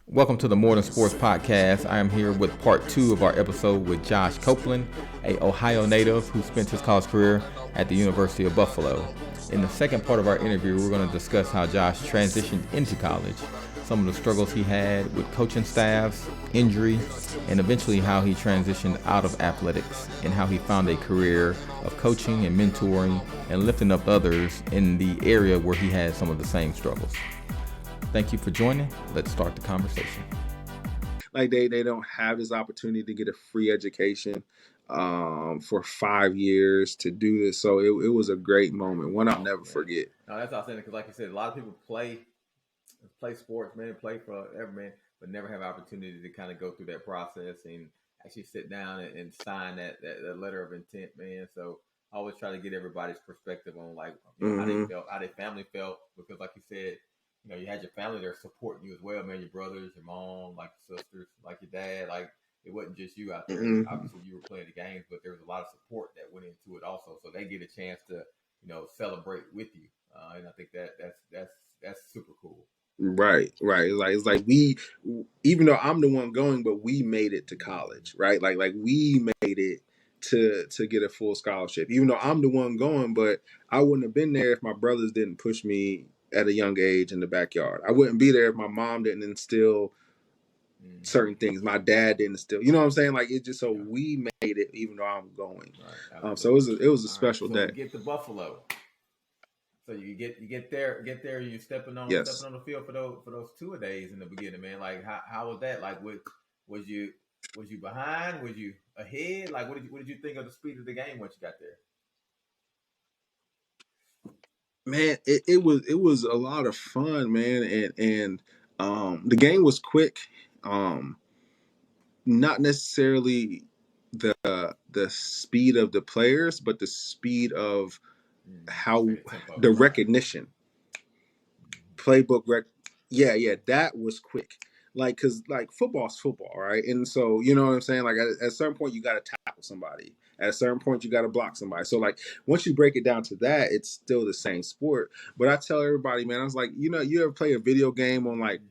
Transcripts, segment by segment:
Welcome to the More Than Sports Podcast. I am here with part 2 of our episode with Josh Copeland, a Ohio native who spent his college career at the University of Buffalo. In the second part of our interview, we're going to discuss how Josh transitioned into college, some of the struggles he had with coaching staffs, injury, and eventually how he transitioned out of athletics and how he found a career of coaching and mentoring and lifting up others in the area where he had some of the same struggles. Thank you for joining. Let's start the conversation. Like they don't have this opportunity to get a free education for 5 years to do this. So it was a great moment, one I'll never forget. No, that's what I'm saying, because like you said, a lot of people play sports, man, play forever, man, but never have opportunity to kind of go through that process and actually sit down and sign that letter of intent, man. So I always try to get everybody's perspective on like how they felt, how their family felt, because like you said, you had your family there supporting you as well, man. Your brothers, your mom, like your sisters, like your dad. Like it wasn't just you out there. Obviously, you were playing the games, but there was a lot of support that went into it also. So they get a chance to, celebrate with you, and I think that's super cool. Right. It's like we, even though I'm the one going, but we made it to college, right? Like we made it to get a full scholarship, even though I'm the one going, but I wouldn't have been there if my brothers didn't push me at a young age in the backyard. I wouldn't be there if my mom didn't instill certain things. My dad didn't instill, you know what I'm saying? Like it just, so we made it, even though I'm going. Right. So it was a special day. Get to Buffalo. So you get there, you stepping on the field for those 2 days in the beginning, man. Like how was that? Like was you behind? Was you ahead? Like what did you think of the speed of the game once you got there? Man, it was a lot of fun, man, and the game was quick. Not necessarily the speed of the players, but the speed of how the recognition, playbook yeah, that was quick. Like, cause like football's football, right? And so you know what I'm saying. Like at a certain point, you got to tackle somebody. At a certain point, you got to block somebody. So like once you break it down to that, it's still the same sport. But I tell everybody, man, I was like, you ever play a video game on like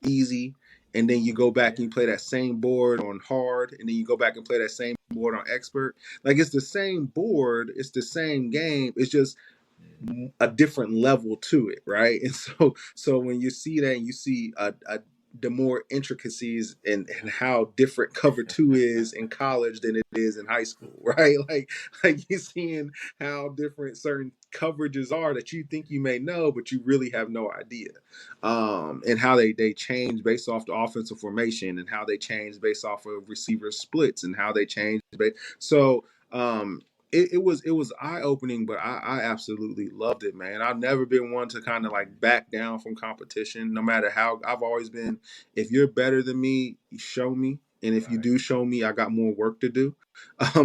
easy, and then you go back and you play that same board on hard, and then you go back and play that same board on expert. Like it's the same board, it's the same game, it's just a different level to it, right? And so when you see that, and you see the more intricacies and how different cover 2 is in college than it is in high school, right? Like you're seeing how different certain coverages are that you think you may know, but you really have no idea. And how they change based off the offensive formation, and how they change based off of receiver splits, and how they change. So it was eye opening, but I absolutely loved it, man. I've never been one to kind of like back down from competition, no matter how. I've always been, if you're better than me, show me. And if you do show me, I got more work to do.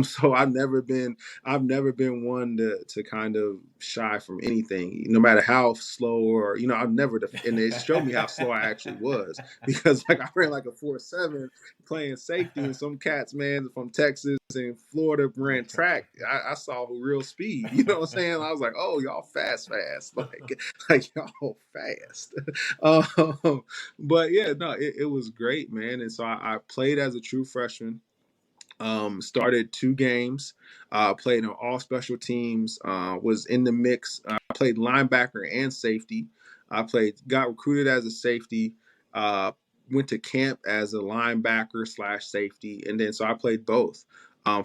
So I've never been one to kind of shy from anything, no matter how slow, or I've never and it showed me how slow I actually was, because like I ran like a 4.7 playing safety, and some cats, man, from Texas and Florida ran track. I saw real speed. You know what I'm saying? I was like, oh, y'all fast, like y'all fast. But yeah, no, it was great, man. And so I played as a true freshman. Started 2 games, played on all special teams, was in the mix. Played linebacker and safety. Got recruited as a safety, went to camp as a linebacker / safety. And then, so I played both.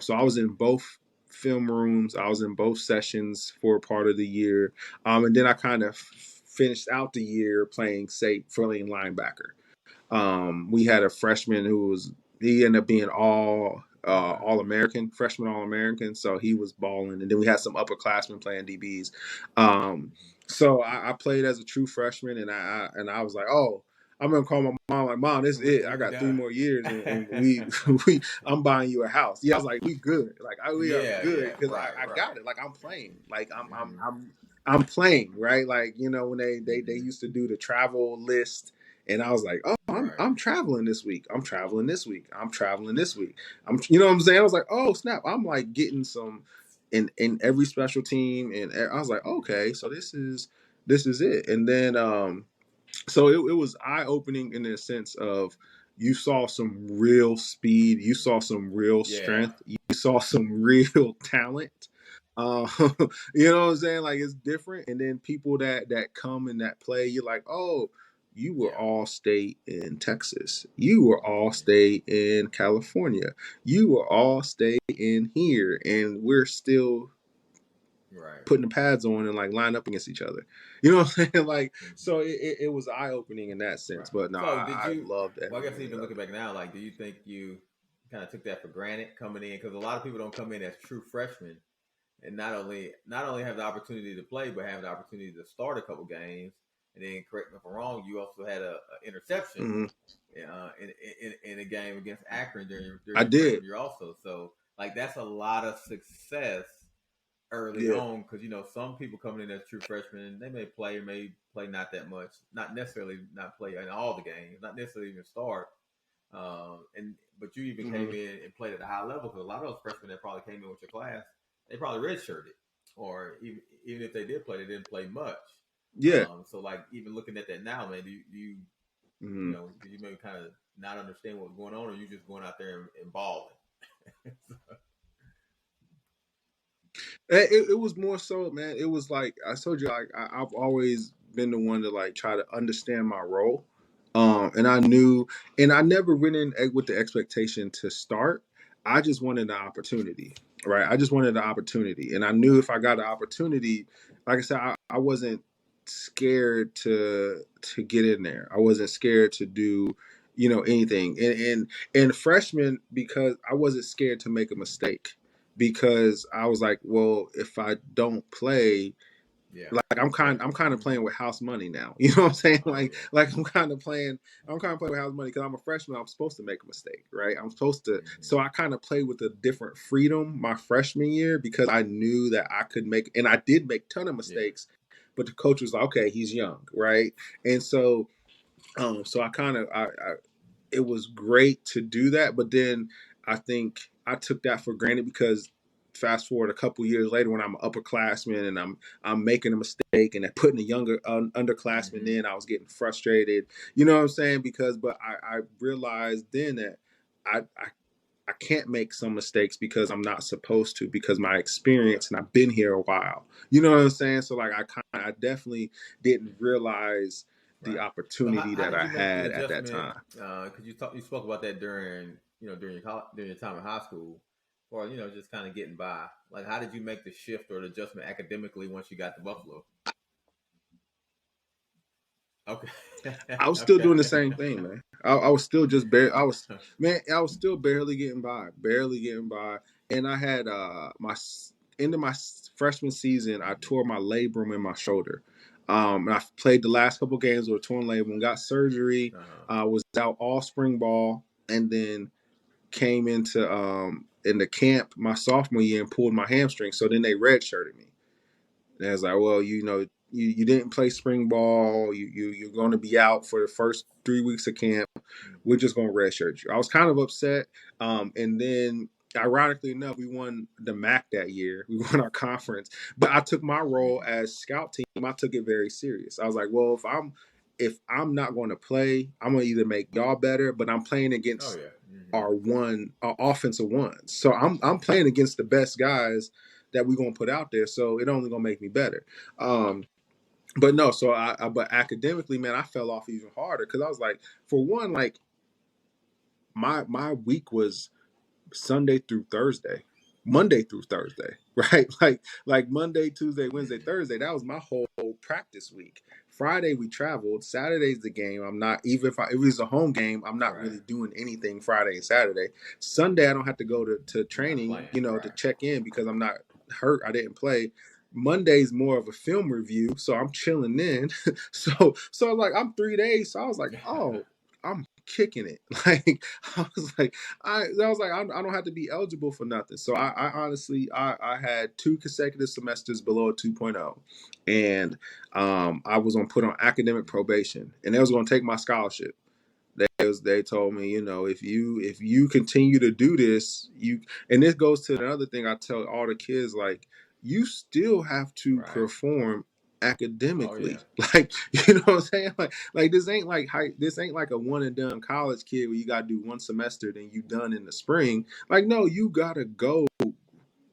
So I was in both film rooms. I was in both sessions for a part of the year. And then I kind of finished out the year playing linebacker. We had a freshman he ended up being All-American, freshman All-American. So he was balling. And then we had some upperclassmen playing DBs. So I played as a true freshman, and I was like, oh, I'm gonna call my mom, like, Mom, this is it. I got 3 more years, and I'm buying you a house. Yeah, I was like, we good. Like we are good, because I got it. Like I'm playing. Like I'm playing, right? Like, when they used to do the travel list. And I was like, oh, I'm traveling this week. I'm traveling this week. You know what I'm saying? I was like, oh, snap. I'm like getting some in every special team. And I was like, okay, so this is it. And then So it was eye opening in the sense of you saw some real speed, you saw some real Yeah. strength, you saw some real talent. Uh, you know what I'm saying? Like it's different. And then people that come and that play, you're like, oh, you were Yeah. all state in Texas. You were all state in California. You were all state in here, and we're still Right. putting the pads on and like line up against each other. You know what I'm saying? Like, Mm-hmm. so it was eye opening in that sense. Right. But no, So did I you? loved Well, I every guess minute even of looking it. back now, like, do you think you kind of took that for granted coming in? Because a lot of people don't come in as true freshmen and not only have the opportunity to play, but have the opportunity to start a couple games. And then, correct me if I'm wrong, you also had a interception Hmm. in a game against Akron during I your did. freshman year, also. So, like, that's a lot of success early Yeah. on, because some people coming in as true freshmen, they may play not that much, not necessarily not play in all the games, not necessarily even start. And but you even Hmm. came in and played at a high level, because a lot of those freshmen that probably came in with your class, they probably redshirted, or even if they did play, they didn't play much. Yeah. So, like, even looking at that now, man, Hmm. do you maybe kind of not understand what's going on, or you just going out there and balling? It was more so, man. It was like I told you, like I've always been the one to like try to understand my role. And I knew, and I never went in with the expectation to start. I just wanted the opportunity, right? I just wanted the opportunity, and I knew if I got the opportunity, like I said, I wasn't scared to get in there. I wasn't scared to do, anything. And freshman, because I wasn't scared to make a mistake, because I was like, well, if I don't play, Yeah, like yeah. I'm kind of playing with house money now. You know what I'm saying? Oh yeah. Like I'm kind of playing with house money because I'm a freshman. I'm supposed to make a mistake, right? I'm supposed to. Mm-hmm. So I kind of played with a different freedom my freshman year because I knew that I could make, and I did make a ton of Yeah. mistakes, but the coach was like, okay, he's young, right? And so, so I kind of it was great to do that, but then I think I took that for granted because fast forward a couple years later when I'm an upperclassman and I'm making a mistake and putting a younger underclassman Mm-hmm. in, I was getting frustrated. You know what I'm saying? But I realized then that I can't make some mistakes because I'm not supposed to, because my Yeah. experience and I've been here a while. You know what I'm saying? So like I definitely didn't realize the Right. So opportunity how that did I you make the had at that adjustment? time. Because you spoke about that during your time in high school, or just kind of getting by. Like, how did you make the shift or the adjustment academically once you got to Buffalo? Okay. I was still doing the Okay. same thing, man. I was still just bare. I was, man. I was still barely getting by. And I had end of my freshman season, I tore my labrum in my shoulder. And I played the last couple games with a torn labrum, got surgery, Uh-huh. was out all spring ball, and then came in the camp my sophomore year and pulled my hamstring. So then they redshirted me. And I was like, well, you didn't play spring ball. You're going to be out for the first 3 weeks of camp. We're just going to redshirt you. I was kind of upset. And then, ironically enough, we won the MAC that year. We won our conference. But I took my role Mm-hmm. as scout team. I took it very serious. I was like, well, if I'm not going to play, I'm going to either make y'all better. But I'm playing Oh against yeah. Mm-hmm. our offensive ones. So I'm playing against the best guys that we're gonna put out there. So it only gonna make me better. But no, so but academically, man, I fell off even harder because I was like, for one, like my week was Sunday through Thursday, Monday through Thursday, right? Like Monday, Tuesday, Wednesday, Mm-hmm. Thursday. That was my whole practice week. Friday we traveled. Saturday's the game. I'm not, even if it was a home game, I'm not Right. really doing anything Friday and Saturday. Sunday I don't have to go to You're not training, playing. to Right. check in because I'm not hurt. I didn't play. Monday's more of a film review, so I'm chilling in. So I was like, I'm 3 days. So I was like, oh, I'm kicking it. Like I was like, I don't have to be eligible for nothing. So I honestly I had 2 consecutive semesters below a 2.0, and I was on put on academic probation, and they was going to take my scholarship. They told me, if you continue to do this, and this goes to another thing I tell all the kids, like, you still have to Right. perform academically. yeah. Like, you know what I'm saying? Like this ain't like this ain't like a one and done college kid where you gotta do one semester, then you done in the spring. Like, no, you gotta go,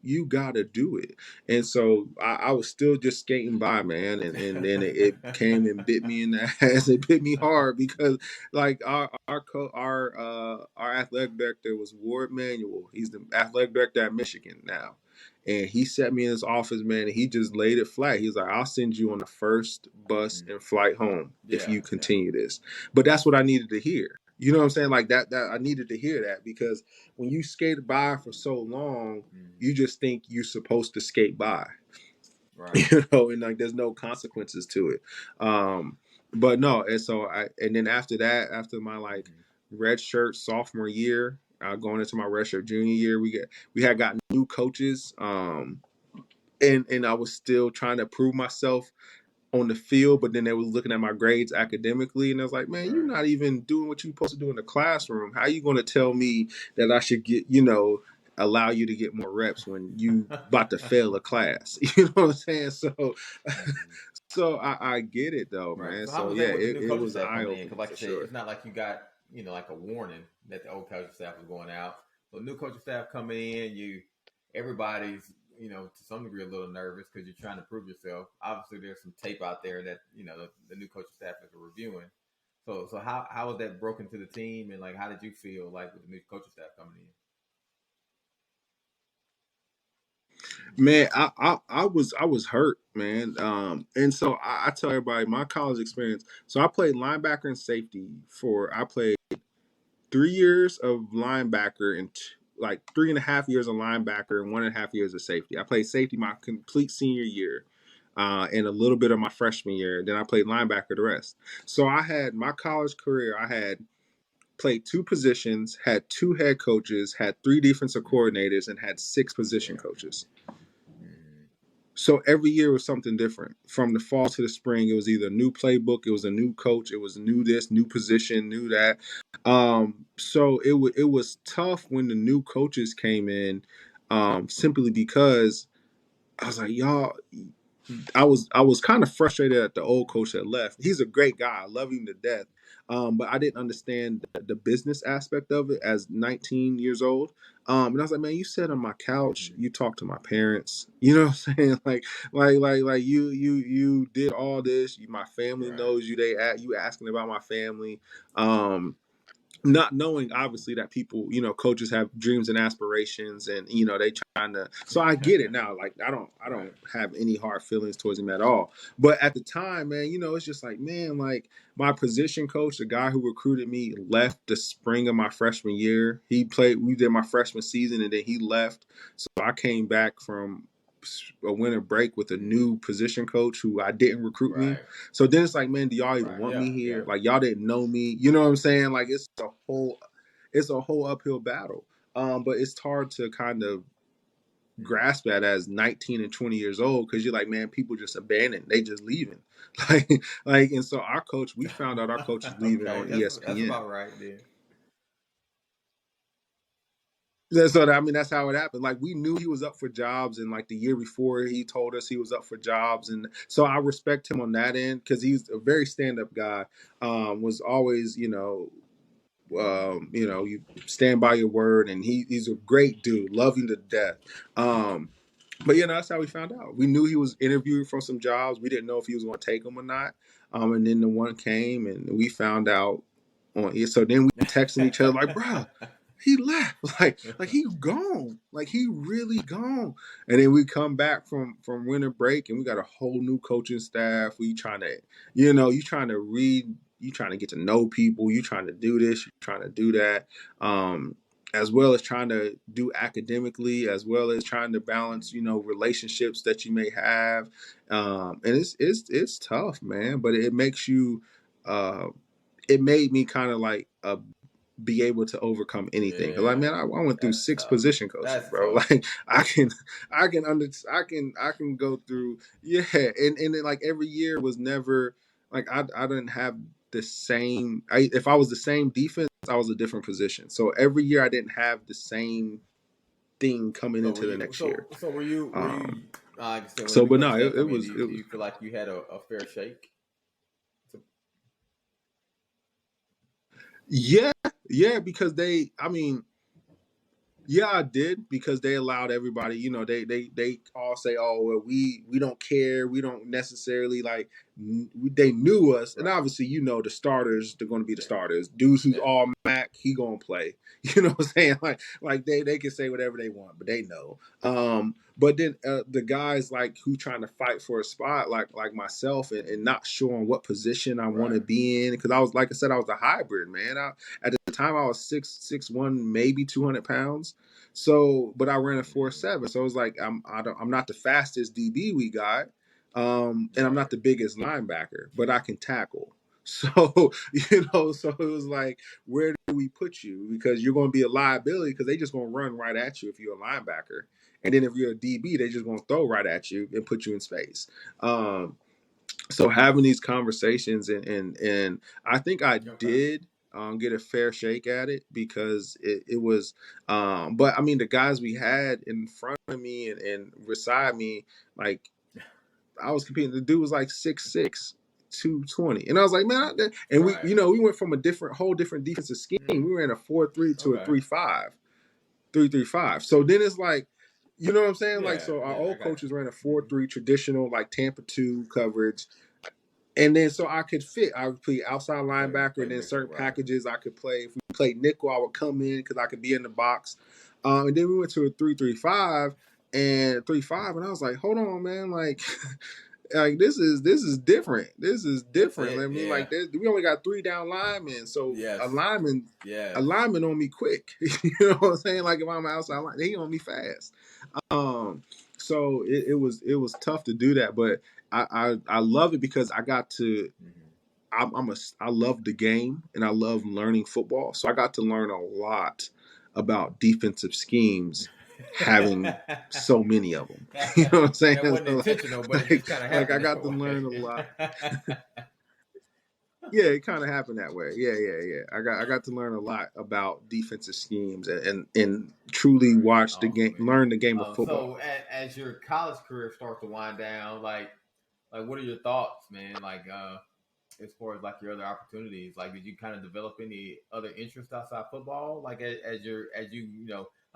you gotta do it. And so I was still just skating by, man, and then it came and bit me in the ass. It bit me hard because like our athletic director was Ward Manuel. He's the athletic director at Michigan now. And he set me in his office, man, and he just laid it flat. He's like, I'll send you on the first bus and flight home if Yeah, you continue this. But that's what I needed to hear. You know what I'm saying? Like that I needed to hear that because when you skate by for so long, you just think you're supposed to skate by, right. you know, and like there's no consequences to it. But no, and so and then after that, after my like red shirt sophomore year, going into my red shirt junior year, we had gotten new coaches, and I was still trying to prove myself on the field, but then they was looking at my grades academically, and I was like, man, you're Right. not even doing what you're supposed to do in the classroom. How are you going to tell me that I should get, allow you to get more reps when you about to fail a class? You know what I'm saying? So, so I get it though, Right. man. So how So was yeah, that with the new it coaching was staff eye coming in? Because opening like for I said, sure. it's not like you got like a warning that the old coaching staff was going out. So new coaching staff coming in, everybody's to some degree a little nervous because you're trying to prove yourself. Obviously, there's some tape out there that the new coaching staff is reviewing. So how was that broken to the team, and like how did you feel like with the new coaching staff coming in? Man, I was hurt, man. And so I tell everybody my college experience. So I played linebacker and safety I played 3 years of linebacker and like 3.5 years of linebacker and 1.5 years of safety. I played safety my complete senior year, and a little bit of my freshman year. Then I played linebacker the rest. So I had my college career. I had played two positions, had two head coaches, had three defensive coordinators, and had six position Yeah. coaches. Mm-hmm. So every year was something different. From the fall to the spring, it was either a new playbook, it was a new coach, it was new this, new position, new that. So it was tough when the new coaches came in, simply because I was like, y'all, I was kind of frustrated at the old coach that left. He's a great guy. I love him to death. But I didn't understand the business aspect of it as 19 years old. And I was like, man, you sat on my couch, you talked to my parents. You know what I'm saying? Like you did all this. My family Right. knows you. You asking about my family. Not knowing obviously that people, coaches have dreams and aspirations, and they trying to. So I get it now. Like I Right. don't have any hard feelings towards him at all. But at the time, man, it's just like, man, like my position coach, the guy who recruited me, left the spring of my freshman year. We did my freshman season, and then he left. So I came back from a winter break with a new position coach who I didn't recruit me. Right. So then it's like, man, do y'all even Right. want Yeah. me Yeah. here? Like y'all didn't know me. You know what I'm saying? Like it's a whole uphill battle. But it's hard to kind of grasp that as 19 and 20 years old, because you're like, man, people just abandoned. They just leaving. like and so we found out our coach is leaving Okay. on That's ESPN. about right then. So I mean, that's how it happened. Like we knew he was up for jobs, and like the year before, he told us he was up for jobs, and so I respect him on that end because he's a very stand-up guy. Was always, you stand by your word, and he's a great dude, love him to death. But that's how we found out. We knew he was interviewing for some jobs. We didn't know if he was going to take them or not. And then the one came, and we found out on it. So then we texting each other like, "Bro, he left. Like he gone. Like he really gone." And then we come back from winter break, and we got a whole new coaching staff. We trying to, you trying to read, you trying to get to know people, you trying to do this, you trying to do that. As well as trying to do academically, as well as trying to balance, relationships that you may have, and it's tough, man. But it makes you, it made me kind of like be able to overcome anything. Cause like, Yeah. man, I went through That's 6 tough. position coaches, That's bro. tough. Like I can go through, yeah. And then like every year was never like I didn't have the same. If I was the same defense, I was a different position. So every year I didn't have the same thing coming So into the next year. were you Um, Like I said, when it So, but no, becomes health, I it mean, was do you feel like you had a fair shake? yeah, yeah, because I mean, yeah, I did because they allowed everybody. You know, they all say, "Oh, well, we don't care. We don't necessarily like." They knew us, and Right. obviously, you know, the starters. They're going to be the starters. Dudes who's Yeah. all Mac, he gonna play. You know what I'm saying? Like they can say whatever they want, but they know. But then the guys like who trying to fight for a spot, like myself, and not sure on what position I want Right. to be in, because I was like I said, I was a hybrid man. At the time, I was 6'1", maybe 200 pounds. So, but I ran a 4.7. So it was like I'm not the fastest DB we got, and I'm Right. not the biggest linebacker, but I can tackle. So so it was like, where do we put you? Because you're going to be a liability because they just going to run right at you if you're a linebacker, and then if you're a DB, they just going to throw right at you and put you in space. So having these conversations and I think I Okay. did get a fair shake at it because it was but I mean the guys we had in front of me and beside me, like I was competing, the dude was like 6'6", 220, and I was like, man, and we Right. we went from a whole different defensive scheme. We ran a 4-3 to a Okay. 3-5, 3-3-5. So then it's like, you know what I'm saying? Like, Yeah. so our Yeah. I old got coaches ran a you. 4-3 traditional, like Tampa 2 coverage. And then so I could fit. I would play outside linebacker, Play and then nickel. certain Right. packages I could play. If we played nickel, I would come in because I could be in the box. And then we went to a 3-3-5 and 3-5, and I was like, hold on, man, like, like this is different. This is That's different. it. I mean, Yeah. like we only got 3 down linemen, so Yes. a Yes. lineman on me quick. You know what I'm saying? Like if I'm outside line, he on me fast. Um, so it was tough to do that, but I love it because I got to. Mm-hmm. I love the game and I love learning football, so I got to learn a lot about defensive schemes, having so many of them. You know what I'm saying? That wasn't So intentional, but it just kind of like I happened got that to learn a way. lot. Yeah, it kind of happened that way. Yeah. I got to learn a lot about defensive schemes and truly Right. watch the Awesome, game, man. learn the game of football. So as your college career starts to wind down, like what are your thoughts, man? Like as far as like your other opportunities, like did you kind of develop any other interests outside football? Like as you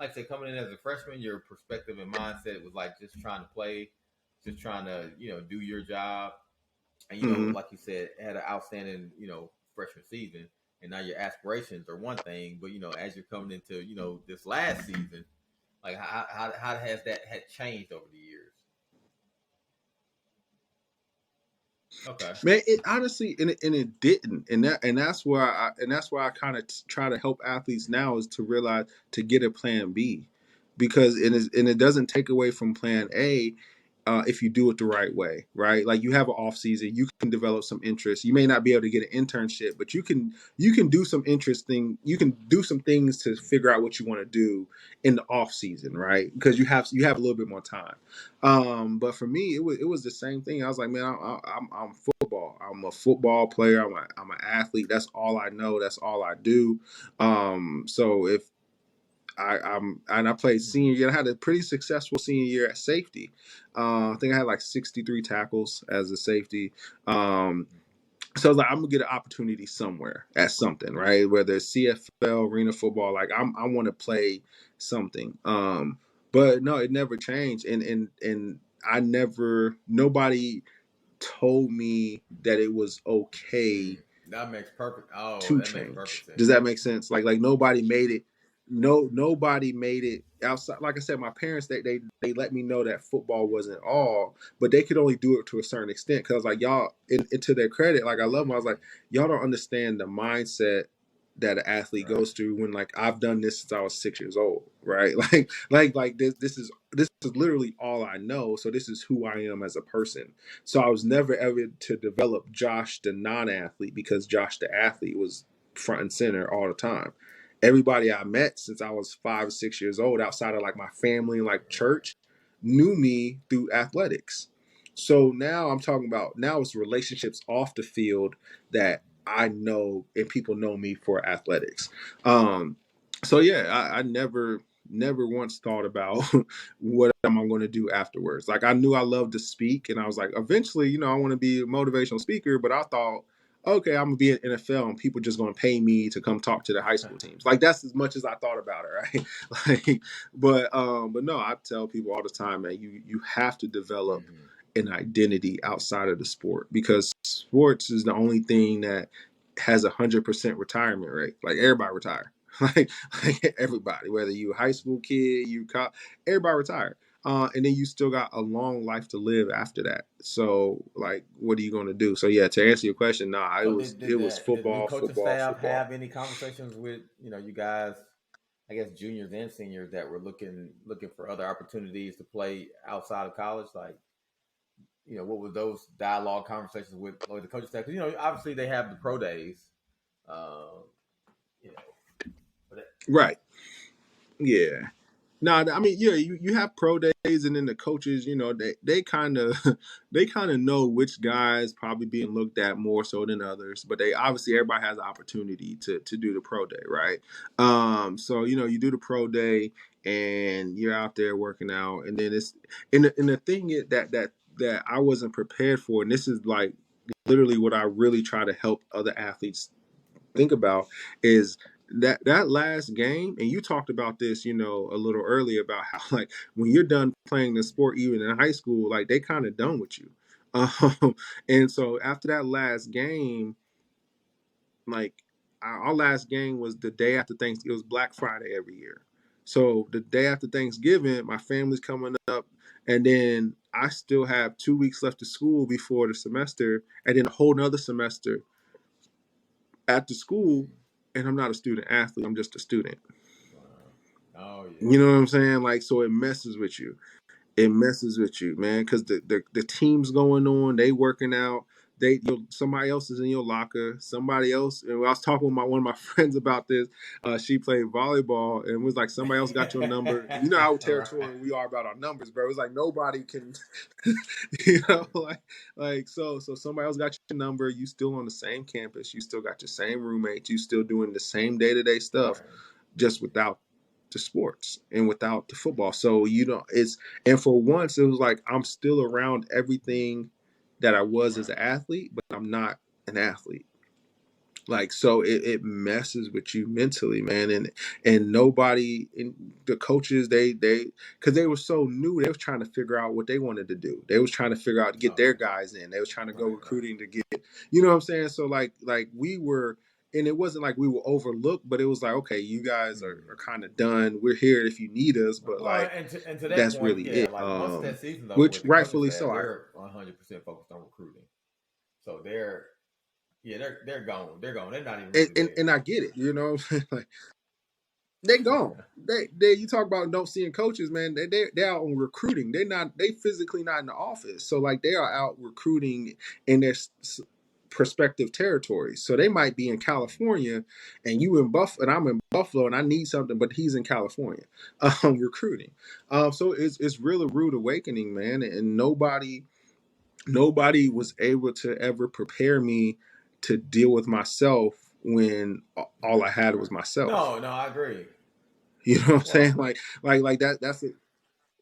like I say coming in as a freshman, your perspective and mindset was like just trying to play, just trying to do your job, and Hmm. like you said, had an outstanding freshman season, and now your aspirations are one thing, but as you're coming into this last season, like how has that had changed over the years? Okay. Man, it honestly and it didn't, and that's why I kind of try to help athletes now is to realize to get a plan B, because it doesn't take away from plan A. If you do it the right way, right? Like you have an off season, you can develop some interest. You may not be able to get an internship, but you can do some interesting. You can do some things to figure out what you want to do in the off season, right? Because you have a little bit more time. But for me, it was the same thing. I was like, man, I'm football. I'm a football player. I'm an athlete. That's all I know. That's all I do. So if I played senior Mm-hmm. year. I had a pretty successful senior year at safety. I think I had like 63 tackles as a safety. Um, so I was like, I'm gonna get an opportunity somewhere at something, right? Whether it's CFL, arena football, like I want to play something. But no, it never changed, and I never nobody told me that it was okay That makes perfect. Oh, to that makes perfect change. sense. Does that make sense? Like nobody made it. No, nobody made it outside. Like I said, my parents they let me know that football wasn't all, but they could only do it to a certain extent. Cause like y'all, to their credit, like I love them. I was like, y'all don't understand the mindset that an athlete Right. goes through when like I've done this since I was 6 years old, right? Like this is literally all I know. So this is who I am as a person. So I was never ever to develop Josh the non-athlete because Josh the athlete was front and center all the time. Everybody I met since I was 5 or 6 years old, outside of like my family and like church, knew me through athletics. So now I'm talking about now it's relationships off the field that I know and people know me for athletics. So yeah, I never never once thought about what am I going to do afterwards. Like, I knew I loved to speak, and I was like, eventually, I want to be a motivational speaker. But I thought, okay, I'm gonna be in NFL, and people just gonna pay me to come talk to the high school teams. Like, that's as much as I thought about it, right? Like, but no, I tell people all the time, man, you have to develop an identity outside of the sport, because sports is the only thing that has 100% retirement rate. Like, everybody retire. like everybody, whether you a high school kid, everybody retired. And then you still got a long life to live after that. So, like, what are you going to do? So, yeah, to answer your question, So it was did the football, coaching football, staff football. have any conversations with you guys, I guess juniors and seniors that were looking for other opportunities to play outside of college? Like, what were those dialogue conversations with the coaching staff? Because obviously they have the pro days, um, you know, but Right. Yeah. No, I mean, yeah, you have pro days, and then the coaches, they kind of they kind of know which guys probably being looked at more so than others. But they obviously, everybody has the opportunity to do the pro day, right? So you do the pro day, and you're out there working out, and then and the thing is that I wasn't prepared for, and this is like literally what I really try to help other athletes think about, is that last game. And you talked about this, a little earlier, about how, like, when you're done playing the sport, even in high school, like, they kind of done with you. And so after that last game, like, our last game was the day after Thanksgiving. It was Black Friday every year. So the day after Thanksgiving, my family's coming up, and then I still have 2 weeks left of school before the semester, and then a whole nother semester at the school. And I'm not a student athlete, I'm just a student. oh You yeah, know what I'm saying? Like, so it messes with you. It messes with you, man, because the team's going on, they working out. Somebody else is in your locker. Somebody else. And I was talking with one of my friends about this. She played volleyball, and was like, somebody else got your number. You know how territorial we are about our numbers, bro. It's like nobody can, so somebody else got your number. You still on the same campus. You still got your same roommates. You still doing the same day-to-day stuff, right. just without the sports and without the football. So and for once it was like, I'm still around everything that I was as an athlete, but I'm not an athlete. Like, so it messes with you mentally, man. And nobody, in the coaches, they because they were so new, they was trying to figure out what they wanted to do. They was trying to figure out to get Oh their yeah, guys in. They was trying to go right, recruiting to get, you know what I'm saying? So like we were, and it wasn't like we were overlooked, but it was like, okay, you guys are kind of done. We're here if you need us, but well, like, and to that that's point, really yeah, it. like once that season's over Which with, the coaching rightfully staff, so. they're 100% focused on recruiting. So they're gone. They're gone. They're not even and, really and, there. and I get it, like, they gone. They you talk about don't seeing coaches, man. They're out on recruiting. They physically not in the office. So like, they are out recruiting in their prospective territories. So they might be in California, and you in and I'm in Buffalo, and I need something, but he's in California, recruiting. So it's really a rude awakening, man. And nobody was able to ever prepare me to deal with myself when all I had was Right. myself. No, I agree. You know what I'm saying? Well, Like that.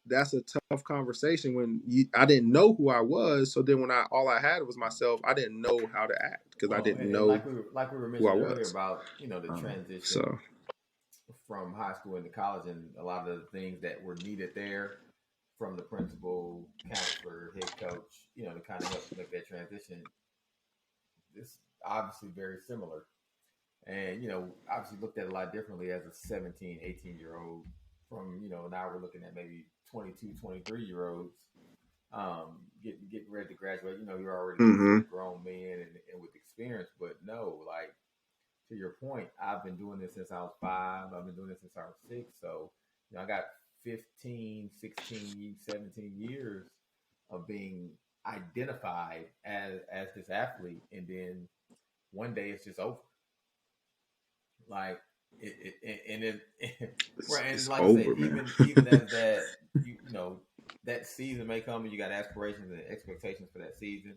That's a tough conversation when I didn't know who I was. So then when all I had was myself, I didn't know how to act, because I didn't and know like we were who I mentioning earlier was. about the transition So from high school into college, and a lot of the things that were needed there from the principal, counselor, head coach, to kind of help make that transition. It's obviously very similar, and obviously looked at a lot differently as a 17, 18-year old from now we're looking at maybe 22, 23-year olds getting ready to graduate. You're already hmm considered grown men and with experience, but no, like, to your point, I've been doing this since I was 5. I've been doing this since I was 6. So, I got 15, 16, 17 years of being identified as this athlete, and then one day it's just over. Like and it right, and it's like I said, over, man. even as that that season may come, and you got aspirations and expectations for that season,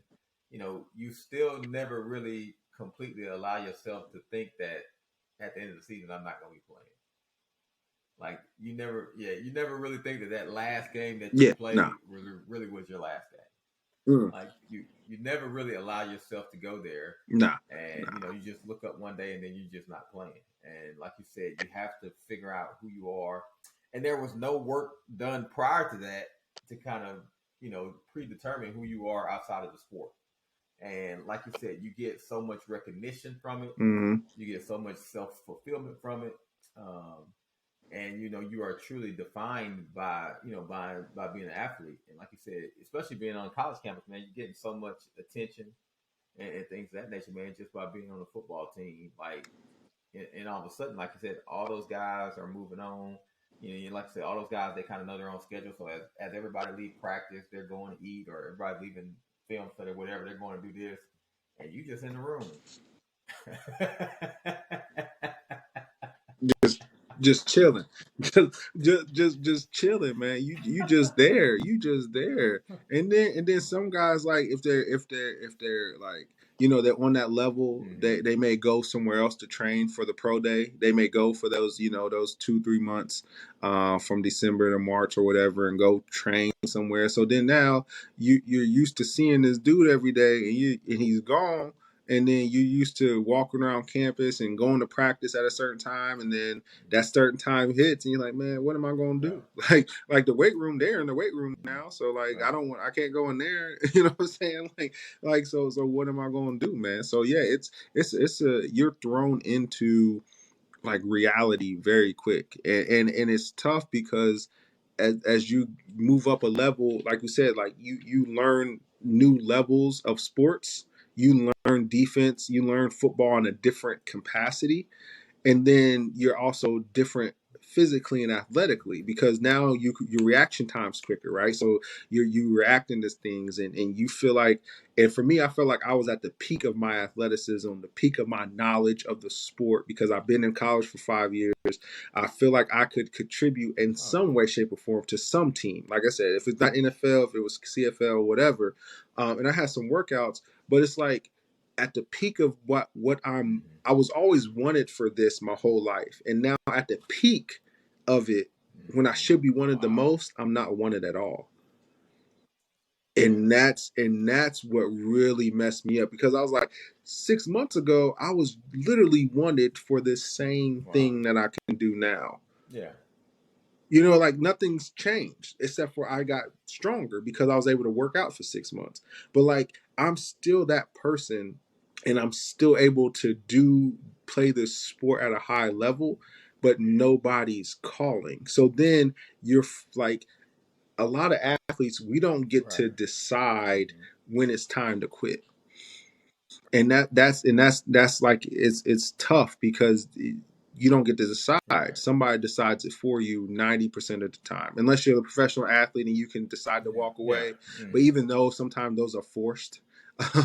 you still never really completely allow yourself to think that at the end of the season I'm not going to be playing. Like you never really think that last game that you Yeah, nah, played really was your last game. mm, Like you never really allow yourself to go there, nah, and nah. you just look up one day and then you're just not playing. And like you said, you have to figure out who you are. And there was no work done prior to that to kind of predetermine who you are outside of the sport. And like you said, you get so much recognition from it. Mm-hmm. You get so much self fulfillment from it. Um, and you are truly defined by by being an athlete. And like you said, especially being on college campus, man, you're getting so much attention and things of that nature, man, just by being on the football team. Like, and all of a sudden, like you said, all those guys are moving on. Like I said, all those guys, they kind of know their own schedule. So as everybody leave practice, they're going to eat, or everybody leaving film study, whatever, they're going to do this, and you just in the room. Just chilling, just chilling, man. You just there, and then some guys, like if they're like, they're on that level, Mm-hmm. they may go somewhere else to train for the pro day. They may go for those, those 2-3 months, from December to March or whatever, and go train somewhere. So then now you're used to seeing this dude every day, and he's gone. And then you used to walking around campus and going to practice at a certain time, and then that certain time hits, and you're like, man, what am I going to Right. do? Like the weight room, they're in the weight room now, so like Right. I can't go in there. You know what I'm saying? So what am I going to do, man? So yeah, it's a you're thrown into like reality very quick, and it's tough because as you move up a level, like you said, like you learn new levels of sports, you learn defense, you learn football in a different capacity, and then you're also different physically and athletically, because now your reaction time's quicker, right? So you reacting to things, and you feel like, and for me, I feel like I was at the peak of my athleticism, the peak of my knowledge of the sport, because I've been in college for 5 years. I feel like I could contribute in Oh some way, shape, or form to some team. Like I said, if it's not NFL, if it was CFL, whatever, and I had some workouts, but it's like at the peak of what yeah. I was always wanted for this my whole life, and now at the peak of it, when I Mm-hmm. should be wanted the Wow. most, I'm not wanted at all. Yeah. And that's what really messed me up, because I was like, 6 months ago I was literally wanted for this same Wow. thing that I can do now. Yeah. Like nothing's changed except for I got stronger because I was able to work out for 6 months. But like I'm still that person, and I'm still able to play this sport at a high level, but nobody's calling. So then you're like, a lot of athletes, we don't get Right. to decide Mm-hmm. when it's time to quit. And that's like, it's tough because you don't get to decide. Right. Somebody decides it for you 90% of the time, unless you're a professional athlete and you can decide to Yeah. walk Yeah. away. But Mm-hmm. even though sometimes those are forced,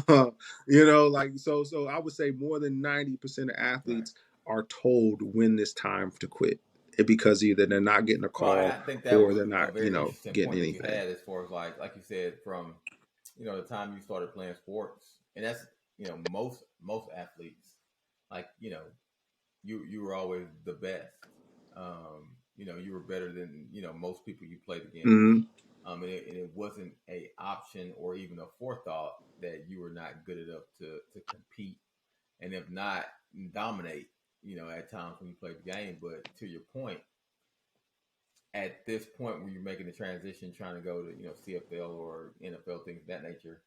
like, so I would say more than 90% of Right. athletes are told when it's time to quit, because either they're not getting a Well, and I call think that or was they're a not, very interesting getting point that you anything. had, as far as like you said, from the time you started playing sports, and that's most athletes, like you were always the best. You were better than most people you played against. Hmm. And it wasn't a option or even a forethought that you were not good enough to compete, and if not, dominate. At times when you played the game. But to your point, at this point when you're making the transition, trying to go to CFL or NFL, things of that nature,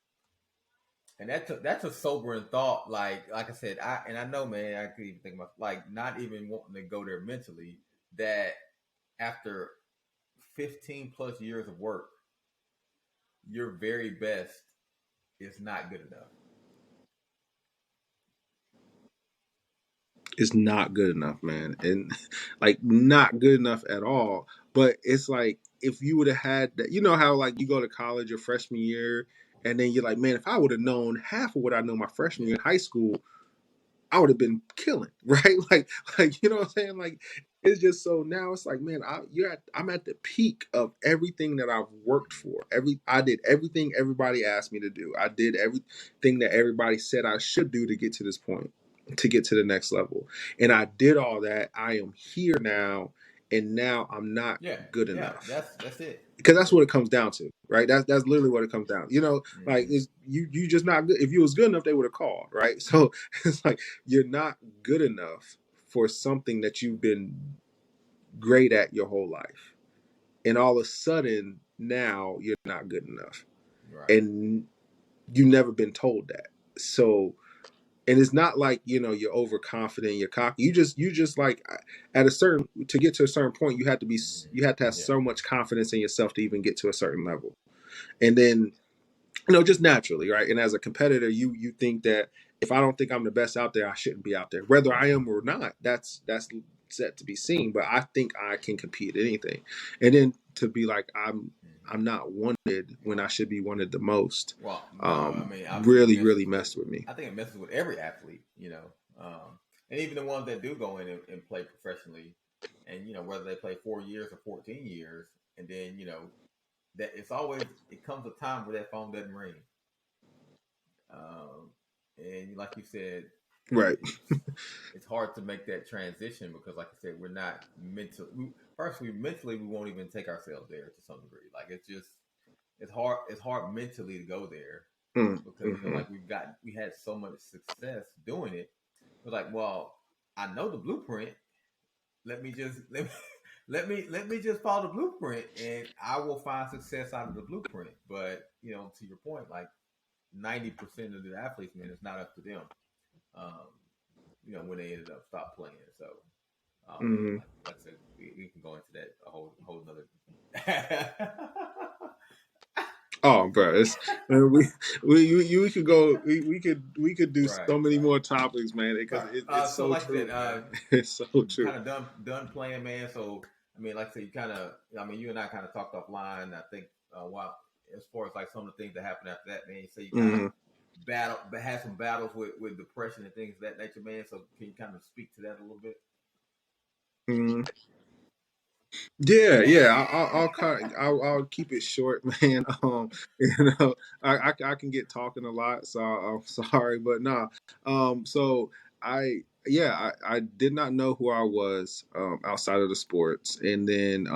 and that's a sobering thought. Like I said, I know, man, I could even think about like not even wanting to go there mentally. That after 15 plus years of work, your very best is not good enough. It's not good enough, man, and like not good enough at all. But it's like, if you would have had that, how like you go to college your freshman year, and then you're like, man, if I would have known half of what I know my freshman Yeah. year in high school, I would have been killing, right? Like you know what I'm saying? Like, it's just, so now it's like, man, I'm at the peak of everything that I've worked Mm-hmm. for. I did everything everybody asked me to do. I did everything that everybody said I should do to get to this point, to get to the next level. And I did all that. I am here now, and now I'm not Yeah, good yeah, enough. that's it. Because That's that's what it. it comes down to, right? That's literally what it comes down. Like is you just not good. If you was good enough, they would have called, right? So it's like you're not good enough for something that you've been great at your whole life, and all of a sudden now you're not good enough, Right. and you never been told that. So, and it's not like you're overconfident, you're cocky. You just like at a certain to get to a certain point, you have to have Yeah. so much confidence in yourself to even get to a certain level, and then just naturally, right? And as a competitor, you think that if I don't think I'm the best out there, I shouldn't be out there. Whether I am or not, that's set to be seen. But I think I can compete at anything. And then to be like I'm not wanted when I should be wanted the most. Well, no, I mean, obviously, it Really, really messes with. messed with me. I think it messes with every athlete, and even the ones that do go in and play professionally, and whether they play 4 years or 14 years, and then that it comes a time where that phone doesn't ring, and like you said, Right. it's hard to make that transition because, like I said, we're not mental. Firstly, mentally, we won't even take ourselves there to some degree. Like it's just it's hard. It's hard mentally to go there because Mm-hmm. like we had so much success doing it. We're like, well, I know the blueprint. Let me just let me just follow the blueprint, and I will find success out of the blueprint. But to your point, like 90% of the athletes, man, it's not up to them. Um, when they ended up stop playing. So, oh man, Mm-hmm. like I said, we can go into that a whole another. Oh, bro, man, we could go. We could do Right, so many right, more topics, man, because right. it's So, so like I true, said, man. It's so true. kind of done playing, man. So, I mean, like I said, you kind of, I mean, you and I kind of talked offline. I think, while as far as like some of the things that happened after that, man. You say you kind of Mm-hmm. had some battles with depression and things of that nature, man. So, can you kind of speak to that a little bit? Mm-hmm. Yeah, yeah. I'll keep it short, man. You know, I can get talking a lot, so I'm sorry, but nah. So I did not know who I was outside of the sports, and then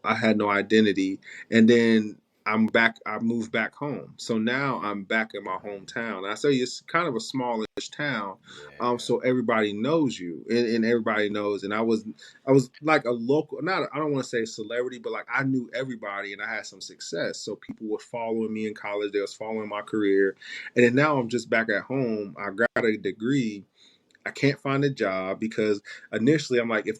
I had no identity, and then I'm back. I moved back home, so now I'm back in my hometown. I say it's kind of a smallish town, Yeah. so everybody knows you, and everybody knows. And I was like a local, not I don't want to say celebrity, but like I knew everybody and I had some success. So people were following me in college. They was following my career. And then now I'm just back at home. I got a degree. I can't find a job because initially I'm like, if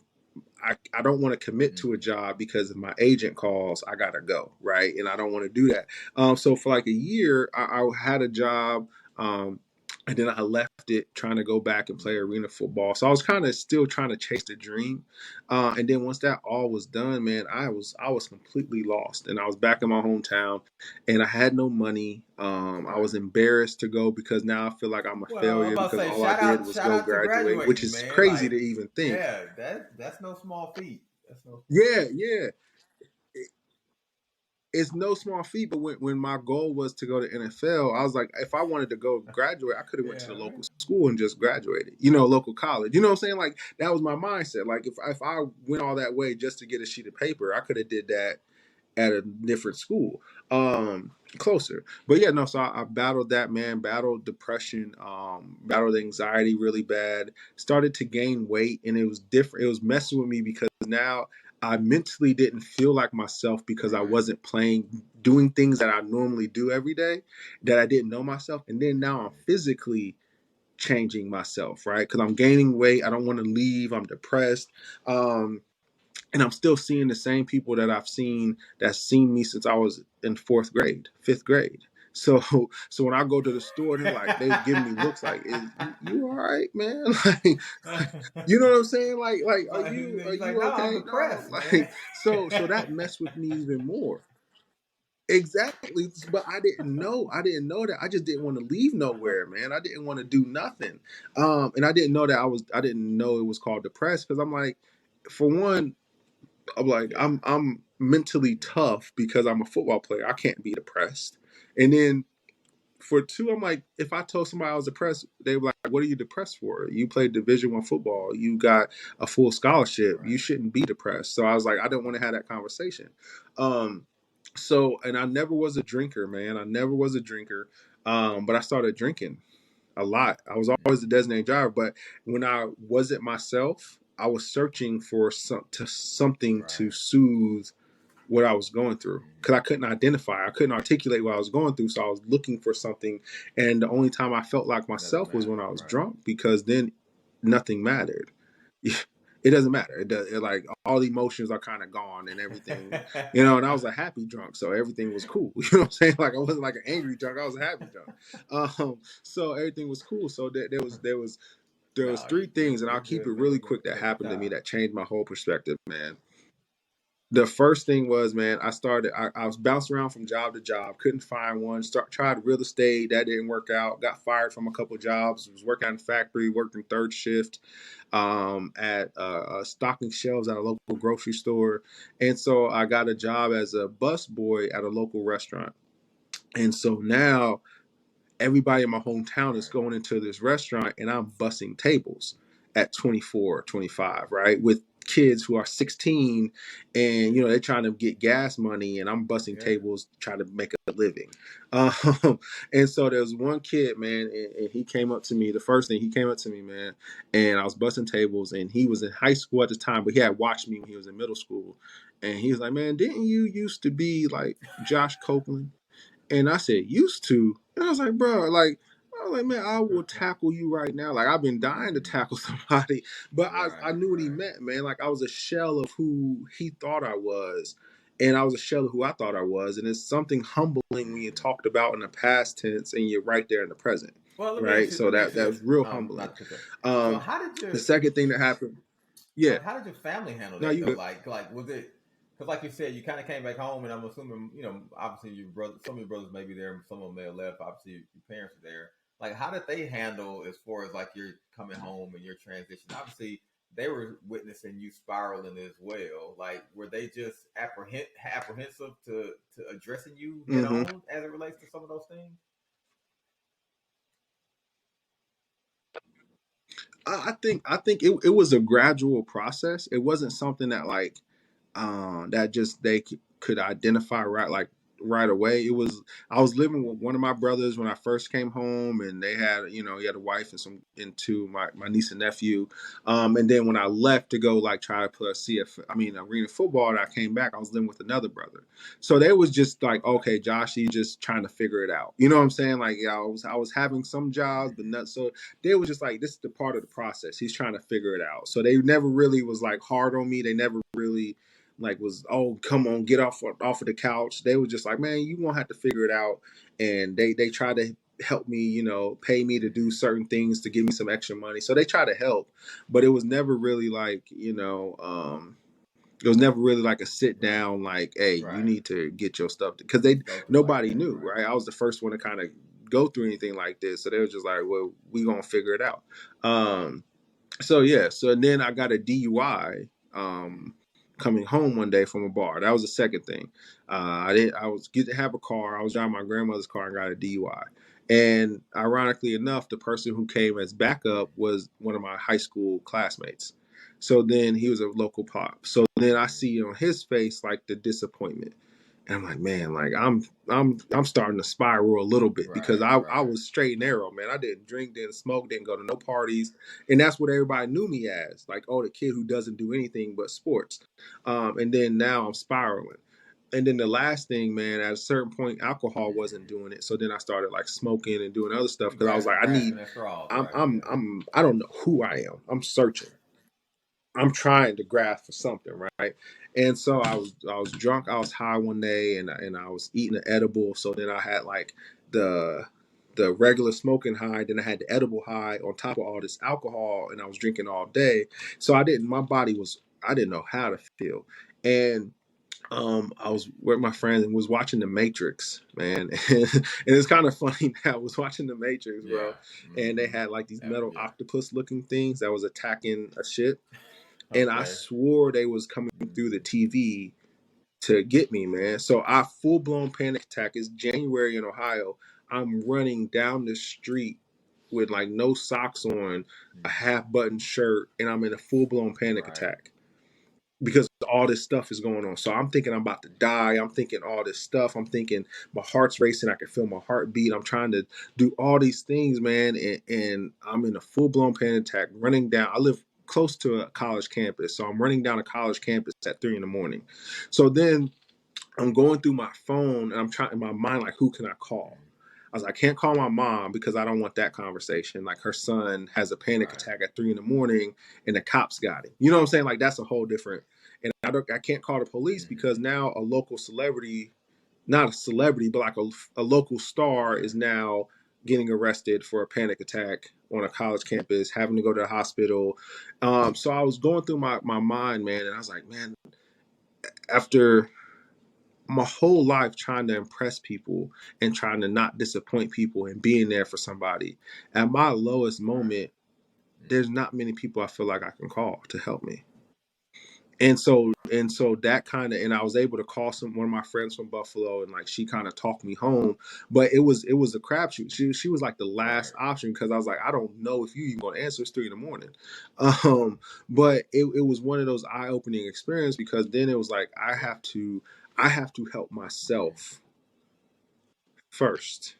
I don't want to commit to a Mm-hmm. job because if my agent calls, I gotta go, right? And I don't want to do that. So for like a year, I had a job, and then I left it trying to go back and play arena football. So I was kind of still trying to chase the dream. And then once that all was done, man, I was completely lost, and I was back in my hometown, and I had no money. I Right. was embarrassed to go because now I feel like I'm a Well, I'm failure about to because say all I did was shout go out to graduate, which graduating, is man. crazy Like, to even think. yeah, that's no small feat. That's no small Yeah, feat. yeah. It's no small feat, but when my goal was to go to NFL, I was like, if I wanted to go graduate, I could have went to Yeah, the right. local school and just graduated, local college. You know what I'm saying? Like that was my mindset. Like if I went all that way just to get a sheet of paper, I could have did that at a different school, closer. But yeah, no. So I battled that, man. Battled depression, battled anxiety really bad. Started to gain weight, and it was different. It was messing with me because now I mentally didn't feel like myself because I Right. wasn't playing, doing things that I normally do every day, that I didn't know myself, and then now I'm physically changing myself, right? Because I'm gaining weight. I don't want to leave. I'm depressed. And I'm still seeing the same people that I've seen that's seen me since I was in fourth grade, fifth grade. So so when I go to the store, they're like they give me looks like, "Is you all right, man?" Like, you know what I'm saying? Like are Like you are he's like, you no, I'm okay? No, depressed, man. like so that messed with me even more. Exactly, but I didn't know. I didn't know that. I just didn't want to leave nowhere, man. I didn't want to do nothing. And I didn't know that I didn't know it was called depressed because I'm like, for one, I'm like, Yeah. I'm mentally tough because I'm a football player. I can't be depressed. And then for two, I'm like, if I told somebody I was depressed, they were like, "What are you depressed for? You played Division I football. You got a full scholarship. You shouldn't be depressed." So I was like, I didn't want to have that conversation. Um, so, and I never was a drinker, man. I never was a drinker. But I started drinking a lot. I was always the designated driver, but when I wasn't myself, I was searching for something to soothe what I was going through because I couldn't identify. I couldn't articulate what I was going through. So I was looking for something. And the only time I felt like myself was when I was drunk, because then nothing mattered. It doesn't matter. Like all the emotions are kind of gone and everything, and I was a happy drunk. So everything was cool. You know what I'm saying? Like I wasn't like an angry drunk. I was a happy drunk. So everything was cool. So there was three things, and I'll keep it really quick, that happened to me that changed my whole perspective, man. The first thing was, man, I was bouncing around from job to job, couldn't find one. Tried real estate, that didn't work out. Got fired from a couple of jobs. Was working in a factory, working third shift, at stocking shelves at a local grocery store, and so I got a job as a bus boy at a local restaurant. And so now everybody in my hometown is going into this restaurant, and I'm bussing tables at 24, 25, right? With kids who are 16, and they're trying to get gas money, and I'm bussing tables trying to make a living. And so there's one kid, man, and he came up to me. The first thing, he came up to me, man, and I was bussing tables, and he was in high school at the time, but he had watched me when he was in middle school. And he was like, "Man, didn't you used to be like Josh Copeland?" And I said, "Used to?" And I was like, "Bro, like," I was like, "Man, I will tackle you right now. Like, I've been dying to tackle somebody." But I knew what he meant, man. Like, I was a shell of who he thought I was, and I was a shell of who I thought I was. And it's something humbling when you talked about in the past tense and you're right there in the present. Well, Right? So let me ask that you was this. real humbling. Not to cut you. So The second thing that happened, yeah. how did your family handle No, that you though? good. Like was it? Because like you said, you kind of came back home, and I'm assuming, obviously your brother, some of your brothers may be there, some of them may have left. Obviously, your parents are there. Like, how did they handle as far as like you're coming home and your transition? Obviously, they were witnessing you spiraling as well. Like, were they just apprehensive to addressing you head Mm-hmm. on as it relates to some of those things? I think it was a gradual process. It wasn't something that like that just they could identify right away. It was, I was living with one of my brothers when I first came home, and they had he had a wife and two my niece and nephew. And then when I left to go like try to play arena football, and I came back, I was living with another brother. So they was just like, okay, Josh, he's just trying to figure it out. You know what I'm saying? Like, yeah, I was having some jobs, but not so. They were just like, this is the part of the process. He's trying to figure it out. So they never really was like hard on me. They never really like was, "Oh, come on, get off of the couch." They were just like, "Man, you won't have to figure it out." And they try to help me, pay me to do certain things to give me some extra money. So they try to help, but it was never really like, it was never really like a sit down like, "Hey, you need to get your stuff," because nobody knew, right? I was the first one to kind of go through anything like this, so they were just like, "Well, we gonna figure it out." So yeah, so then I got a DUI coming home one day from a bar. That was the second thing. I was getting to have a car. I was driving my grandmother's car and got a DUI. And ironically enough, the person who came as backup was one of my high school classmates. So then he was a local pop. So then I see on his face like the disappointment. And I'm like, man, like I'm starting to spiral a little bit, because I was straight and narrow, man. I didn't drink, didn't smoke, didn't go to no parties, and that's what everybody knew me as, like, oh, the kid who doesn't do anything but sports. And then now I'm spiraling. And then the last thing, man, at a certain point, alcohol wasn't doing it. So then I started like smoking and doing other stuff, because I was like, Grasping at straws, I don't know who I am. I'm searching. I'm trying to grasp for something, right? And so I was drunk. I was high one day, and I was eating an edible. So then I had like the the regular smoking high, then I had the edible high on top of all this alcohol, and I was drinking all day. So my body was, I didn't know how to feel. And I was with my friends and was watching The Matrix, man. And it's kind of funny now. I was watching The Matrix, bro, and they had like these metal octopus looking things that was attacking a ship. And I swore they was coming through the TV to get me, man. So I full blown panic attack. It's January in Ohio. I'm running down the street with like no socks on, a half button shirt, and I'm in a full blown panic attack because all this stuff is going on. So I'm thinking I'm about to die. I'm thinking all this stuff. I'm thinking my heart's racing. I can feel my heartbeat. I'm trying to do all these things, man. And I'm in a full blown panic attack running down. I live close to a college campus. So I'm running down a college campus at 3 a.m. So then I'm going through my phone and I'm trying in my mind, like, who can I call? I was like, I can't call my mom because I don't want that conversation. Like her son has a panic attack at 3 a.m. and the cops got him. You know what I'm saying? Like that's a whole different. And I can't call the police because now a local celebrity, not a celebrity, but like a local star is now getting arrested for a panic attack on a college campus, having to go to the hospital. So I was going through my mind, man, and I was like, man, after my whole life trying to impress people and trying to not disappoint people and being there for somebody, at my lowest moment, there's not many people I feel like I can call to help me. And so that kind of, and I was able to call one of my friends from Buffalo, and like she kind of talked me home, but it was a crapshoot. She was like the last option because I was like, I don't know if you even gonna answer. It's 3 a.m. But it was one of those eye-opening experiences because then it was like I have to help myself first